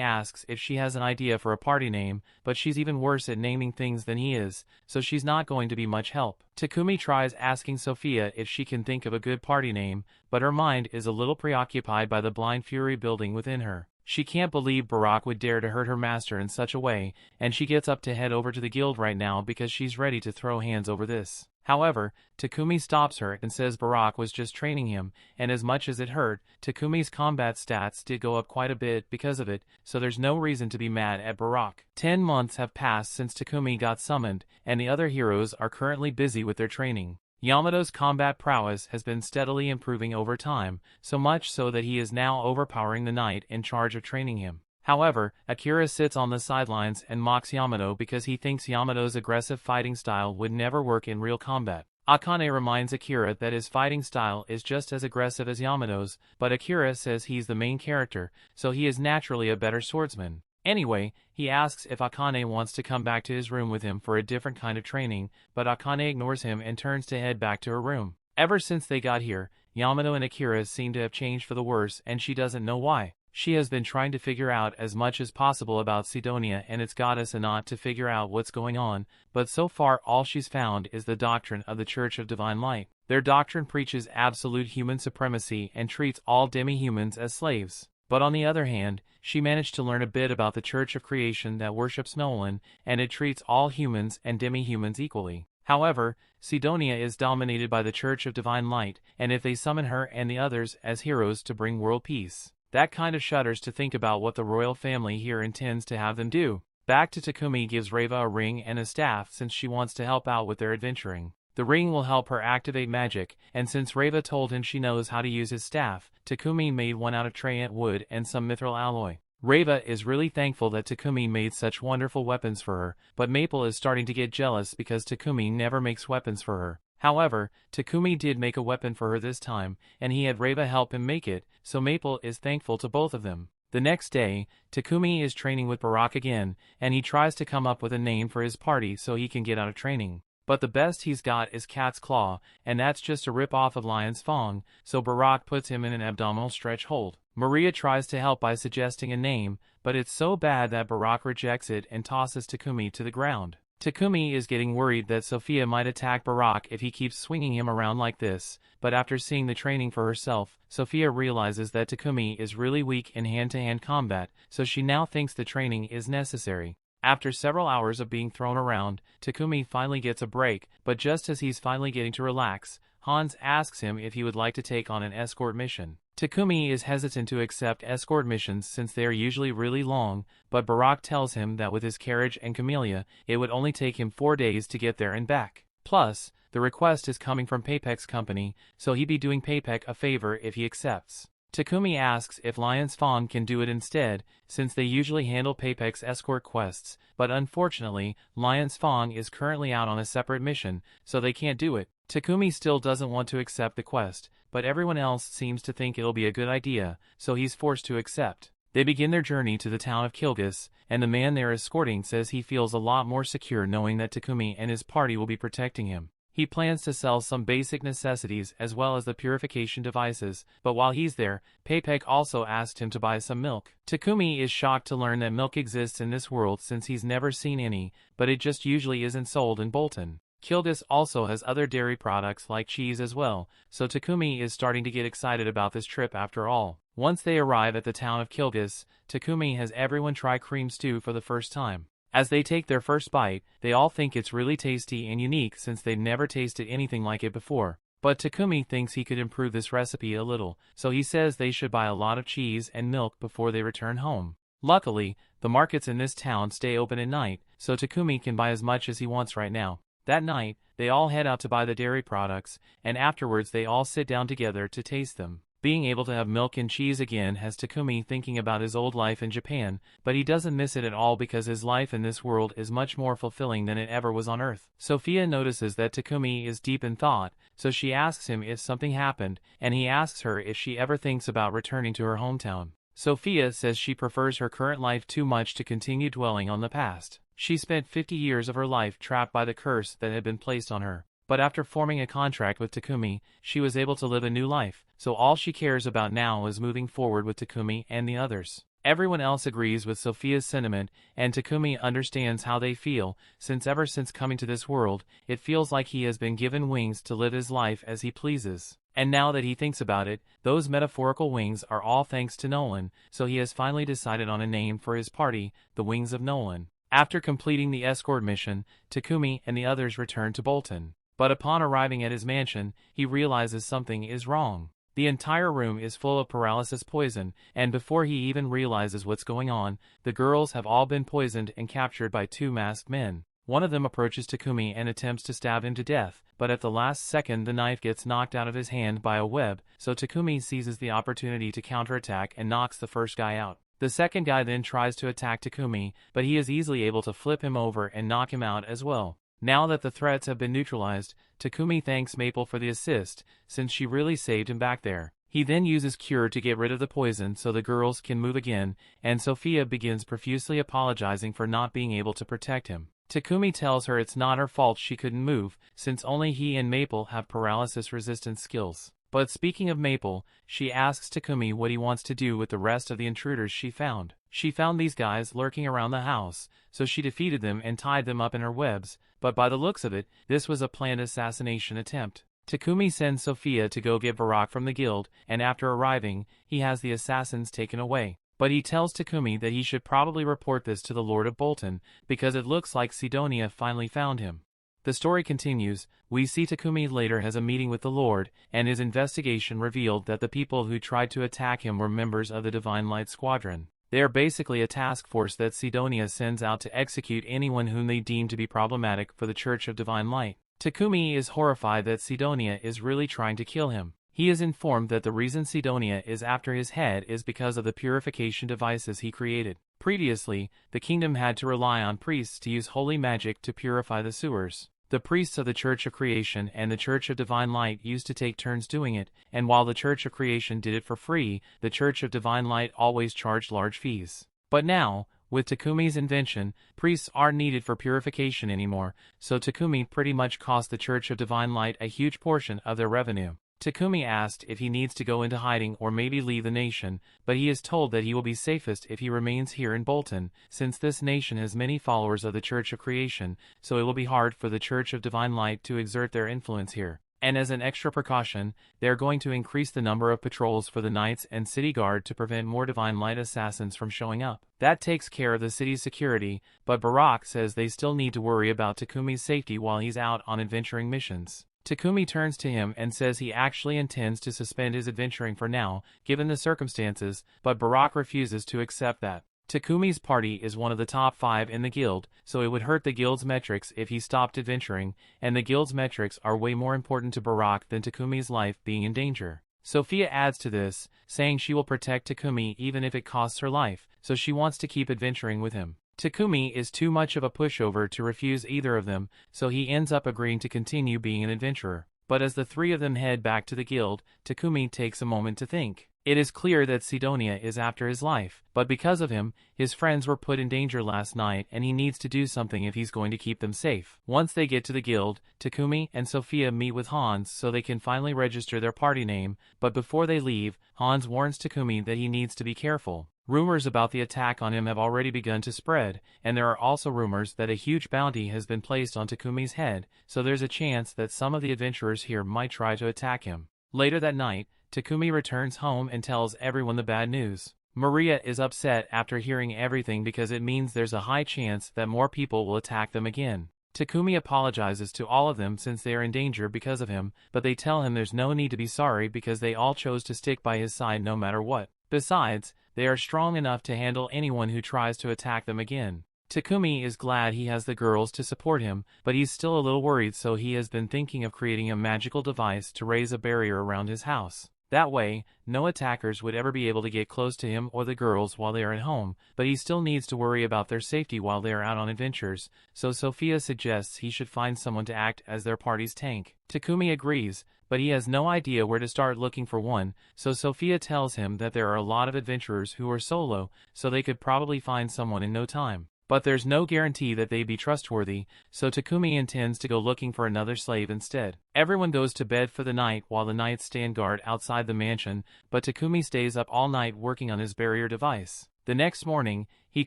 asks if she has an idea for a party name, but she's even worse at naming things than he is, so she's not going to be much help. Takumi tries asking Sophia if she can think of a good party name, but her mind is a little preoccupied by the blind fury building within her. She can't believe Barak would dare to hurt her master in such a way, and she gets up to head over to the guild right now because she's ready to throw hands over this. However, Takumi stops her and says Barak was just training him, and as much as it hurt, Takumi's combat stats did go up quite a bit because of it, so there's no reason to be mad at Barak. 10 months have passed since Takumi got summoned, and the other heroes are currently busy with their training. Yamato's combat prowess has been steadily improving over time, so much so that he is now overpowering the knight in charge of training him. However, Akira sits on the sidelines and mocks Yamato because he thinks Yamato's aggressive fighting style would never work in real combat. Akane reminds Akira that his fighting style is just as aggressive as Yamato's, but Akira says he's the main character, so he is naturally a better swordsman. Anyway, he asks if Akane wants to come back to his room with him for a different kind of training, but Akane ignores him and turns to head back to her room. Ever since they got here, Yamato and Akira seem to have changed for the worse, and she doesn't know why. She has been trying to figure out as much as possible about Sidonia and its goddess Anat to figure out what's going on, but so far all she's found is the doctrine of the Church of Divine Light. Their doctrine preaches absolute human supremacy and treats all demi-humans as slaves. But on the other hand, she managed to learn a bit about the Church of Creation that worships Nolan, and it treats all humans and demi-humans equally. However, Sidonia is dominated by the Church of Divine Light, and if they summon her and the others as heroes to bring world peace, that kind of shudders to think about what the royal family here intends to have them do. Back to Takumi gives Reva a ring and a staff since she wants to help out with their adventuring. The ring will help her activate magic, and since Reva told him she knows how to use his staff, Takumi made one out of Trayant wood and some mithril alloy. Reva is really thankful that Takumi made such wonderful weapons for her, but Maple is starting to get jealous because Takumi never makes weapons for her. However, Takumi did make a weapon for her this time, and he had Reva help him make it, so Maple is thankful to both of them. The next day, Takumi is training with Barak again, and he tries to come up with a name for his party so he can get out of training. But the best he's got is Cat's Claw, and that's just a rip-off of Lion's Fang, so Barak puts him in an abdominal stretch hold. Maria tries to help by suggesting a name, but it's so bad that Barak rejects it and tosses Takumi to the ground. Takumi is getting worried that Sophia might attack Barak if he keeps swinging him around like this, but after seeing the training for herself, Sophia realizes that Takumi is really weak in hand-to-hand combat, so she now thinks the training is necessary. After several hours of being thrown around, Takumi finally gets a break, but just as he's finally getting to relax, Hans asks him if he would like to take on an escort mission. Takumi is hesitant to accept escort missions since they are usually really long, but Barak tells him that with his carriage and Camellia, it would only take him 4 days to get there and back. Plus, the request is coming from Paypek's company, so he'd be doing Paypek a favor if he accepts. Takumi asks if Lion's Fang can do it instead, since they usually handle Paypek's escort quests, but unfortunately, Lion's Fang is currently out on a separate mission, so they can't do it. Takumi still doesn't want to accept the quest, but everyone else seems to think it'll be a good idea, so he's forced to accept. They begin their journey to the town of Kilgis, and the man they're escorting says he feels a lot more secure knowing that Takumi and his party will be protecting him. He plans to sell some basic necessities as well as the purification devices, but while he's there, Paypek also asked him to buy some milk. Takumi is shocked to learn that milk exists in this world since he's never seen any, but it just usually isn't sold in Bolton. Kilgus also has other dairy products like cheese as well, so Takumi is starting to get excited about this trip after all. Once they arrive at the town of Kilgus, Takumi has everyone try cream stew for the first time. As they take their first bite, they all think it's really tasty and unique since they've never tasted anything like it before. But Takumi thinks he could improve this recipe a little, so he says they should buy a lot of cheese and milk before they return home. Luckily, the markets in this town stay open at night, so Takumi can buy as much as he wants right now. That night, they all head out to buy the dairy products, and afterwards they all sit down together to taste them. Being able to have milk and cheese again has Takumi thinking about his old life in Japan, but he doesn't miss it at all because his life in this world is much more fulfilling than it ever was on Earth. Sophia notices that Takumi is deep in thought, so she asks him if something happened, and he asks her if she ever thinks about returning to her hometown. Sophia says she prefers her current life too much to continue dwelling on the past. She spent 50 years of her life trapped by the curse that had been placed on her. But after forming a contract with Takumi, she was able to live a new life, so all she cares about now is moving forward with Takumi and the others. Everyone else agrees with Sophia's sentiment, and Takumi understands how they feel, since ever since coming to this world, it feels like he has been given wings to live his life as he pleases. And now that he thinks about it, those metaphorical wings are all thanks to Nolan, so he has finally decided on a name for his party, the Wings of Nolan. After completing the escort mission, Takumi and the others return to Bolton. But upon arriving at his mansion, he realizes something is wrong. The entire room is full of paralysis poison, and before he even realizes what's going on, the girls have all been poisoned and captured by two masked men. One of them approaches Takumi and attempts to stab him to death, but at the last second the knife gets knocked out of his hand by a web, so Takumi seizes the opportunity to counterattack and knocks the first guy out. The second guy then tries to attack Takumi, but he is easily able to flip him over and knock him out as well. Now that the threats have been neutralized, Takumi thanks Maple for the assist, since she really saved him back there. He then uses Cure to get rid of the poison so the girls can move again, and Sophia begins profusely apologizing for not being able to protect him. Takumi tells her it's not her fault she couldn't move, since only he and Maple have paralysis-resistant skills. But speaking of Maple, she asks Takumi what he wants to do with the rest of the intruders she found. She found these guys lurking around the house, so she defeated them and tied them up in her webs, but by the looks of it, this was a planned assassination attempt. Takumi sends Sophia to go get Barak from the guild, and after arriving, he has the assassins taken away. But he tells Takumi that he should probably report this to the Lord of Bolton, because it looks like Sidonia finally found him. The story continues. We see Takumi later has a meeting with the Lord, and his investigation revealed that the people who tried to attack him were members of the Divine Light Squadron. They are basically a task force that Sidonia sends out to execute anyone whom they deem to be problematic for the Church of Divine Light. Takumi is horrified that Sidonia is really trying to kill him. He is informed that the reason Sidonia is after his head is because of the purification devices he created. Previously, the kingdom had to rely on priests to use holy magic to purify the sewers. The priests of the Church of Creation and the Church of Divine Light used to take turns doing it, and while the Church of Creation did it for free, the Church of Divine Light always charged large fees. But now, with Takumi's invention, priests aren't needed for purification anymore, so Takumi pretty much cost the Church of Divine Light a huge portion of their revenue. Takumi asked if he needs to go into hiding or maybe leave the nation, but he is told that he will be safest if he remains here in Bolton, since this nation has many followers of the Church of Creation, so it will be hard for the Church of Divine Light to exert their influence here. And as an extra precaution, they are going to increase the number of patrols for the Knights and City Guard to prevent more Divine Light assassins from showing up. That takes care of the city's security, but Barak says they still need to worry about Takumi's safety while he's out on adventuring missions. Takumi turns to him and says he actually intends to suspend his adventuring for now, given the circumstances, but Barak refuses to accept that. Takumi's party is one of the top 5 in the guild, so it would hurt the guild's metrics if he stopped adventuring, and the guild's metrics are way more important to Barak than Takumi's life being in danger. Sophia adds to this, saying she will protect Takumi even if it costs her life, so she wants to keep adventuring with him. Takumi is too much of a pushover to refuse either of them, so he ends up agreeing to continue being an adventurer. But as the three of them head back to the guild, Takumi takes a moment to think. It is clear that Sidonia is after his life, but because of him, his friends were put in danger last night and he needs to do something if he's going to keep them safe. Once they get to the guild, Takumi and Sophia meet with Hans so they can finally register their party name, but before they leave, Hans warns Takumi that he needs to be careful. Rumors about the attack on him have already begun to spread, and there are also rumors that a huge bounty has been placed on Takumi's head, so there's a chance that some of the adventurers here might try to attack him. Later that night, Takumi returns home and tells everyone the bad news. Maria is upset after hearing everything because it means there's a high chance that more people will attack them again. Takumi apologizes to all of them since they are in danger because of him, but they tell him there's no need to be sorry because they all chose to stick by his side no matter what. Besides, they are strong enough to handle anyone who tries to attack them again. Takumi is glad he has the girls to support him, but he's still a little worried, so he has been thinking of creating a magical device to raise a barrier around his house. That way, no attackers would ever be able to get close to him or the girls while they are at home, but he still needs to worry about their safety while they are out on adventures, so Sophia suggests he should find someone to act as their party's tank. Takumi agrees, but he has no idea where to start looking for one, so Sophia tells him that there are a lot of adventurers who are solo, so they could probably find someone in no time. But there's no guarantee that they'd be trustworthy, so Takumi intends to go looking for another slave instead. Everyone goes to bed for the night while the knights stand guard outside the mansion, but Takumi stays up all night working on his barrier device. The next morning, he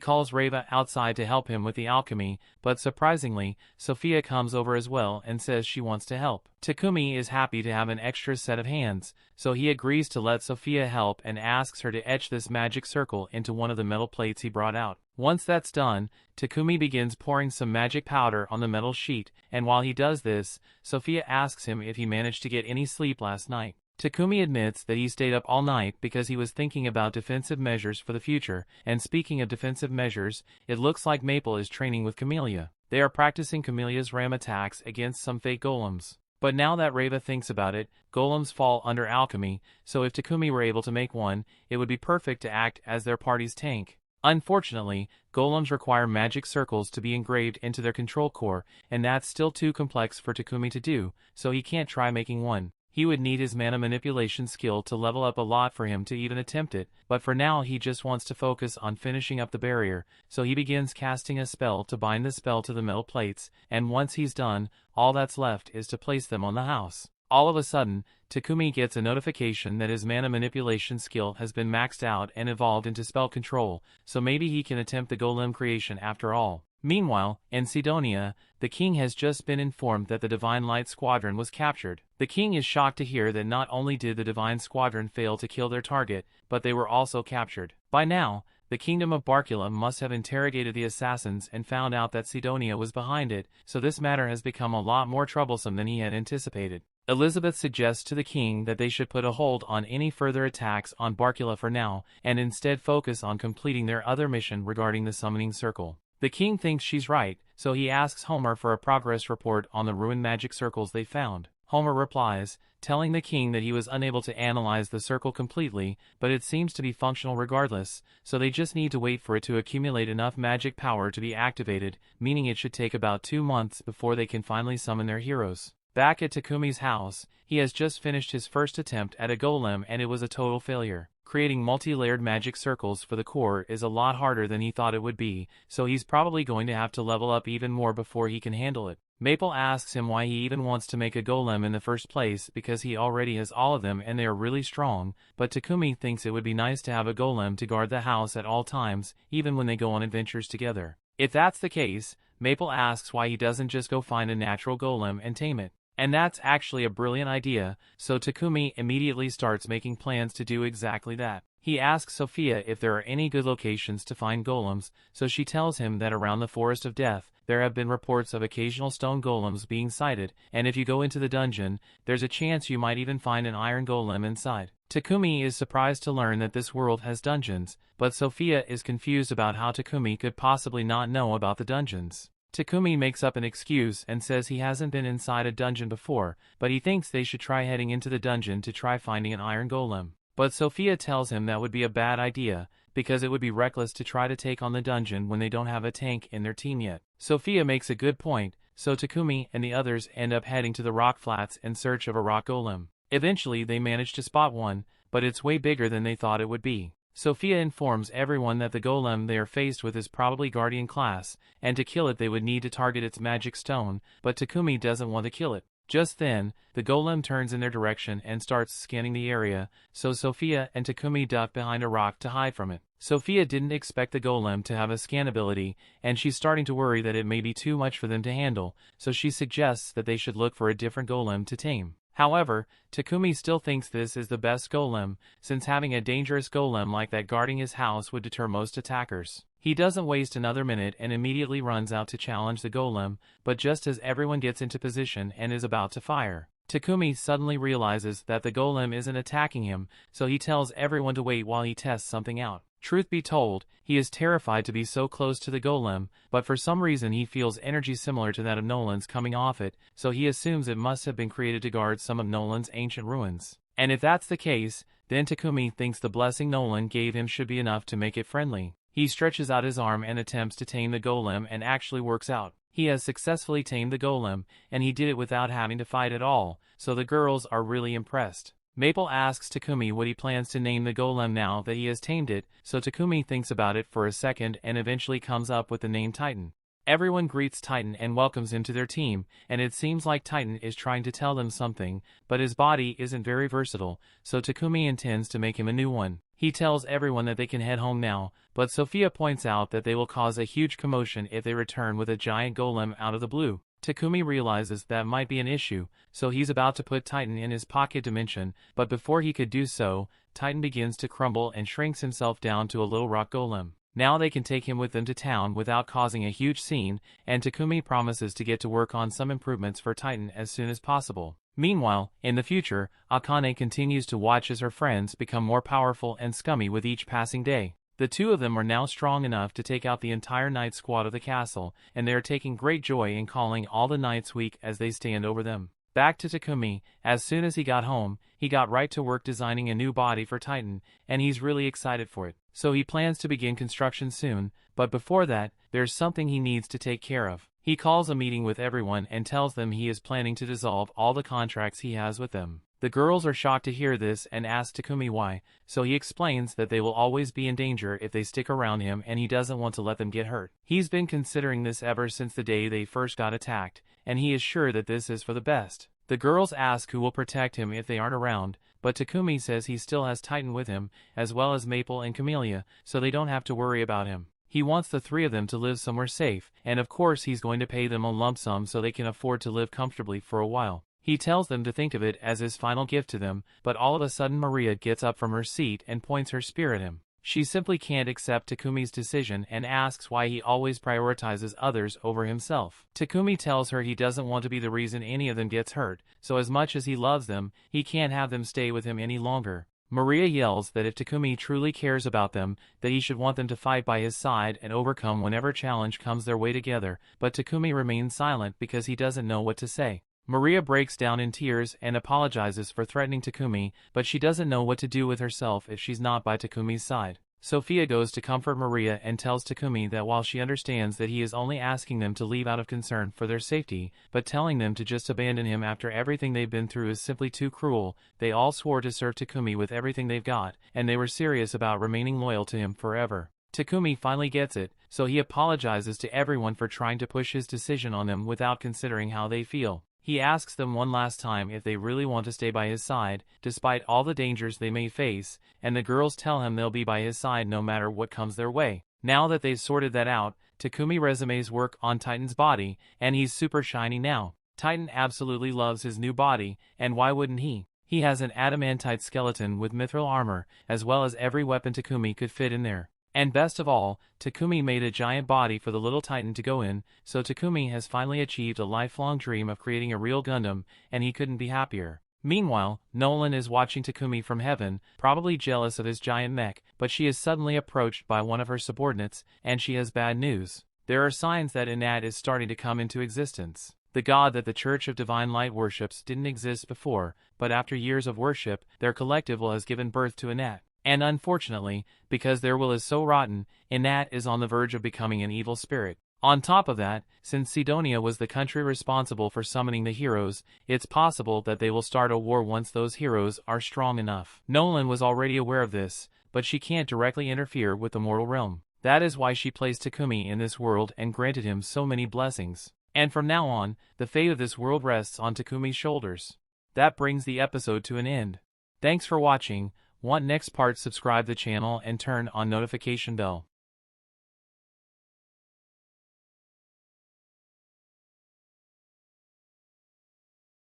calls Reva outside to help him with the alchemy, but surprisingly, Sophia comes over as well and says she wants to help. Takumi is happy to have an extra set of hands, so he agrees to let Sophia help and asks her to etch this magic circle into one of the metal plates he brought out. Once that's done, Takumi begins pouring some magic powder on the metal sheet, and while he does this, Sophia asks him if he managed to get any sleep last night. Takumi admits that he stayed up all night because he was thinking about defensive measures for the future, and speaking of defensive measures, it looks like Maple is training with Camellia. They are practicing Camelia's ram attacks against some fake golems. But now that Reva thinks about it, golems fall under alchemy, so if Takumi were able to make one, it would be perfect to act as their party's tank. Unfortunately, golems require magic circles to be engraved into their control core, and that's still too complex for Takumi to do, so he can't try making one. He would need his mana manipulation skill to level up a lot for him to even attempt it, but for now he just wants to focus on finishing up the barrier, so he begins casting a spell to bind the spell to the metal plates, and once he's done, all that's left is to place them on the house. All of a sudden, Takumi gets a notification that his mana manipulation skill has been maxed out and evolved into spell control, so maybe he can attempt the golem creation after all. Meanwhile, in Sidonia, the king has just been informed that the Divine Light Squadron was captured. The king is shocked to hear that not only did the Divine Squadron fail to kill their target, but they were also captured. By now, the kingdom of Barkula must have interrogated the assassins and found out that Sidonia was behind it, so this matter has become a lot more troublesome than he had anticipated. Elizabeth suggests to the king that they should put a hold on any further attacks on Barkula for now, and instead focus on completing their other mission regarding the summoning circle. The king thinks she's right, so he asks Homer for a progress report on the ruined magic circles they found. Homer replies, telling the king that he was unable to analyze the circle completely, but it seems to be functional regardless, so they just need to wait for it to accumulate enough magic power to be activated, meaning it should take about 2 months before they can finally summon their heroes. Back at Takumi's house, he has just finished his first attempt at a golem and it was a total failure. Creating multi-layered magic circles for the core is a lot harder than he thought it would be, so he's probably going to have to level up even more before he can handle it. Maple asks him why he even wants to make a golem in the first place because he already has all of them and they are really strong, but Takumi thinks it would be nice to have a golem to guard the house at all times, even when they go on adventures together. If that's the case, Maple asks why he doesn't just go find a natural golem and tame it. And that's actually a brilliant idea, so Takumi immediately starts making plans to do exactly that. He asks Sophia if there are any good locations to find golems, so she tells him that around the Forest of Death, there have been reports of occasional stone golems being sighted, and if you go into the dungeon, there's a chance you might even find an iron golem inside. Takumi is surprised to learn that this world has dungeons, but Sophia is confused about how Takumi could possibly not know about the dungeons. Takumi makes up an excuse and says he hasn't been inside a dungeon before, but he thinks they should try heading into the dungeon to try finding an iron golem. But Sophia tells him that would be a bad idea, because it would be reckless to try to take on the dungeon when they don't have a tank in their team yet. Sophia makes a good point, so Takumi and the others end up heading to the rock flats in search of a rock golem. Eventually they manage to spot one, but it's way bigger than they thought it would be. Sophia informs everyone that the golem they are faced with is probably guardian class, and to kill it they would need to target its magic stone, but Takumi doesn't want to kill it. Just then, the golem turns in their direction and starts scanning the area, so Sophia and Takumi duck behind a rock to hide from it. Sophia didn't expect the golem to have a scan ability, and she's starting to worry that it may be too much for them to handle, so she suggests that they should look for a different golem to tame. However, Takumi still thinks this is the best golem, since having a dangerous golem like that guarding his house would deter most attackers. He doesn't waste another minute and immediately runs out to challenge the golem, but just as everyone gets into position and is about to fire, Takumi suddenly realizes that the golem isn't attacking him, so he tells everyone to wait while he tests something out. Truth be told, he is terrified to be so close to the golem, but for some reason he feels energy similar to that of Nolan's coming off it, so he assumes it must have been created to guard some of Nolan's ancient ruins. And if that's the case, then Takumi thinks the blessing Nolan gave him should be enough to make it friendly. He stretches out his arm and attempts to tame the golem and actually works out. He has successfully tamed the golem, and he did it without having to fight at all, so the girls are really impressed. Maple asks Takumi what he plans to name the golem now that he has tamed it, so Takumi thinks about it for a second and eventually comes up with the name Titan. Everyone greets Titan and welcomes him to their team, and it seems like Titan is trying to tell them something, but his body isn't very versatile, so Takumi intends to make him a new one. He tells everyone that they can head home now, but Sophia points out that they will cause a huge commotion if they return with a giant golem out of the blue. Takumi realizes that might be an issue, so he's about to put Titan in his pocket dimension, but before he could do so, Titan begins to crumble and shrinks himself down to a little rock golem. Now they can take him with them to town without causing a huge scene, and Takumi promises to get to work on some improvements for Titan as soon as possible. Meanwhile, in the future, Akane continues to watch as her friends become more powerful and scummy with each passing day. The two of them are now strong enough to take out the entire night squad of the castle, and they are taking great joy in calling all the knights weak as they stand over them. Back to Takumi, as soon as he got home, he got right to work designing a new body for Titan, and he's really excited for it. So he plans to begin construction soon, but before that, there's something he needs to take care of. He calls a meeting with everyone and tells them he is planning to dissolve all the contracts he has with them. The girls are shocked to hear this and ask Takumi why, so he explains that they will always be in danger if they stick around him and he doesn't want to let them get hurt. He's been considering this ever since the day they first got attacked, and he is sure that this is for the best. The girls ask who will protect him if they aren't around, but Takumi says he still has Titan with him, as well as Maple and Camellia, so they don't have to worry about him. He wants the three of them to live somewhere safe, and of course he's going to pay them a lump sum so they can afford to live comfortably for a while. He tells them to think of it as his final gift to them, but all of a sudden Maria gets up from her seat and points her spear at him. She simply can't accept Takumi's decision and asks why he always prioritizes others over himself. Takumi tells her he doesn't want to be the reason any of them gets hurt, so as much as he loves them, he can't have them stay with him any longer. Maria yells that if Takumi truly cares about them, that he should want them to fight by his side and overcome whenever challenge comes their way together, but Takumi remains silent because he doesn't know what to say. Maria breaks down in tears and apologizes for threatening Takumi, but she doesn't know what to do with herself if she's not by Takumi's side. Sophia goes to comfort Maria and tells Takumi that while she understands that he is only asking them to leave out of concern for their safety, but telling them to just abandon him after everything they've been through is simply too cruel, they all swore to serve Takumi with everything they've got, and they were serious about remaining loyal to him forever. Takumi finally gets it, so he apologizes to everyone for trying to push his decision on them without considering how they feel. He asks them one last time if they really want to stay by his side, despite all the dangers they may face, and the girls tell him they'll be by his side no matter what comes their way. Now that they've sorted that out, Takumi resumes work on Titan's body, and he's super shiny now. Titan absolutely loves his new body, and why wouldn't he? He has an adamantite skeleton with mithril armor, as well as every weapon Takumi could fit in there. And best of all, Takumi made a giant body for the little Titan to go in, so Takumi has finally achieved a lifelong dream of creating a real Gundam, and he couldn't be happier. Meanwhile, Nolan is watching Takumi from heaven, probably jealous of his giant mech, but she is suddenly approached by one of her subordinates, and she has bad news. There are signs that Inat is starting to come into existence. The god that the Church of Divine Light worships didn't exist before, but after years of worship, their collective will has given birth to Inat. And unfortunately, because their will is so rotten, Inat is on the verge of becoming an evil spirit. On top of that, since Sidonia was the country responsible for summoning the heroes, it's possible that they will start a war once those heroes are strong enough. Nolan was already aware of this, but she can't directly interfere with the mortal realm. That is why she placed Takumi in this world and granted him so many blessings. And from now on, the fate of this world rests on Takumi's shoulders. That brings the episode to an end. Thanks for watching. Want next part? Subscribe the channel and turn on notification bell.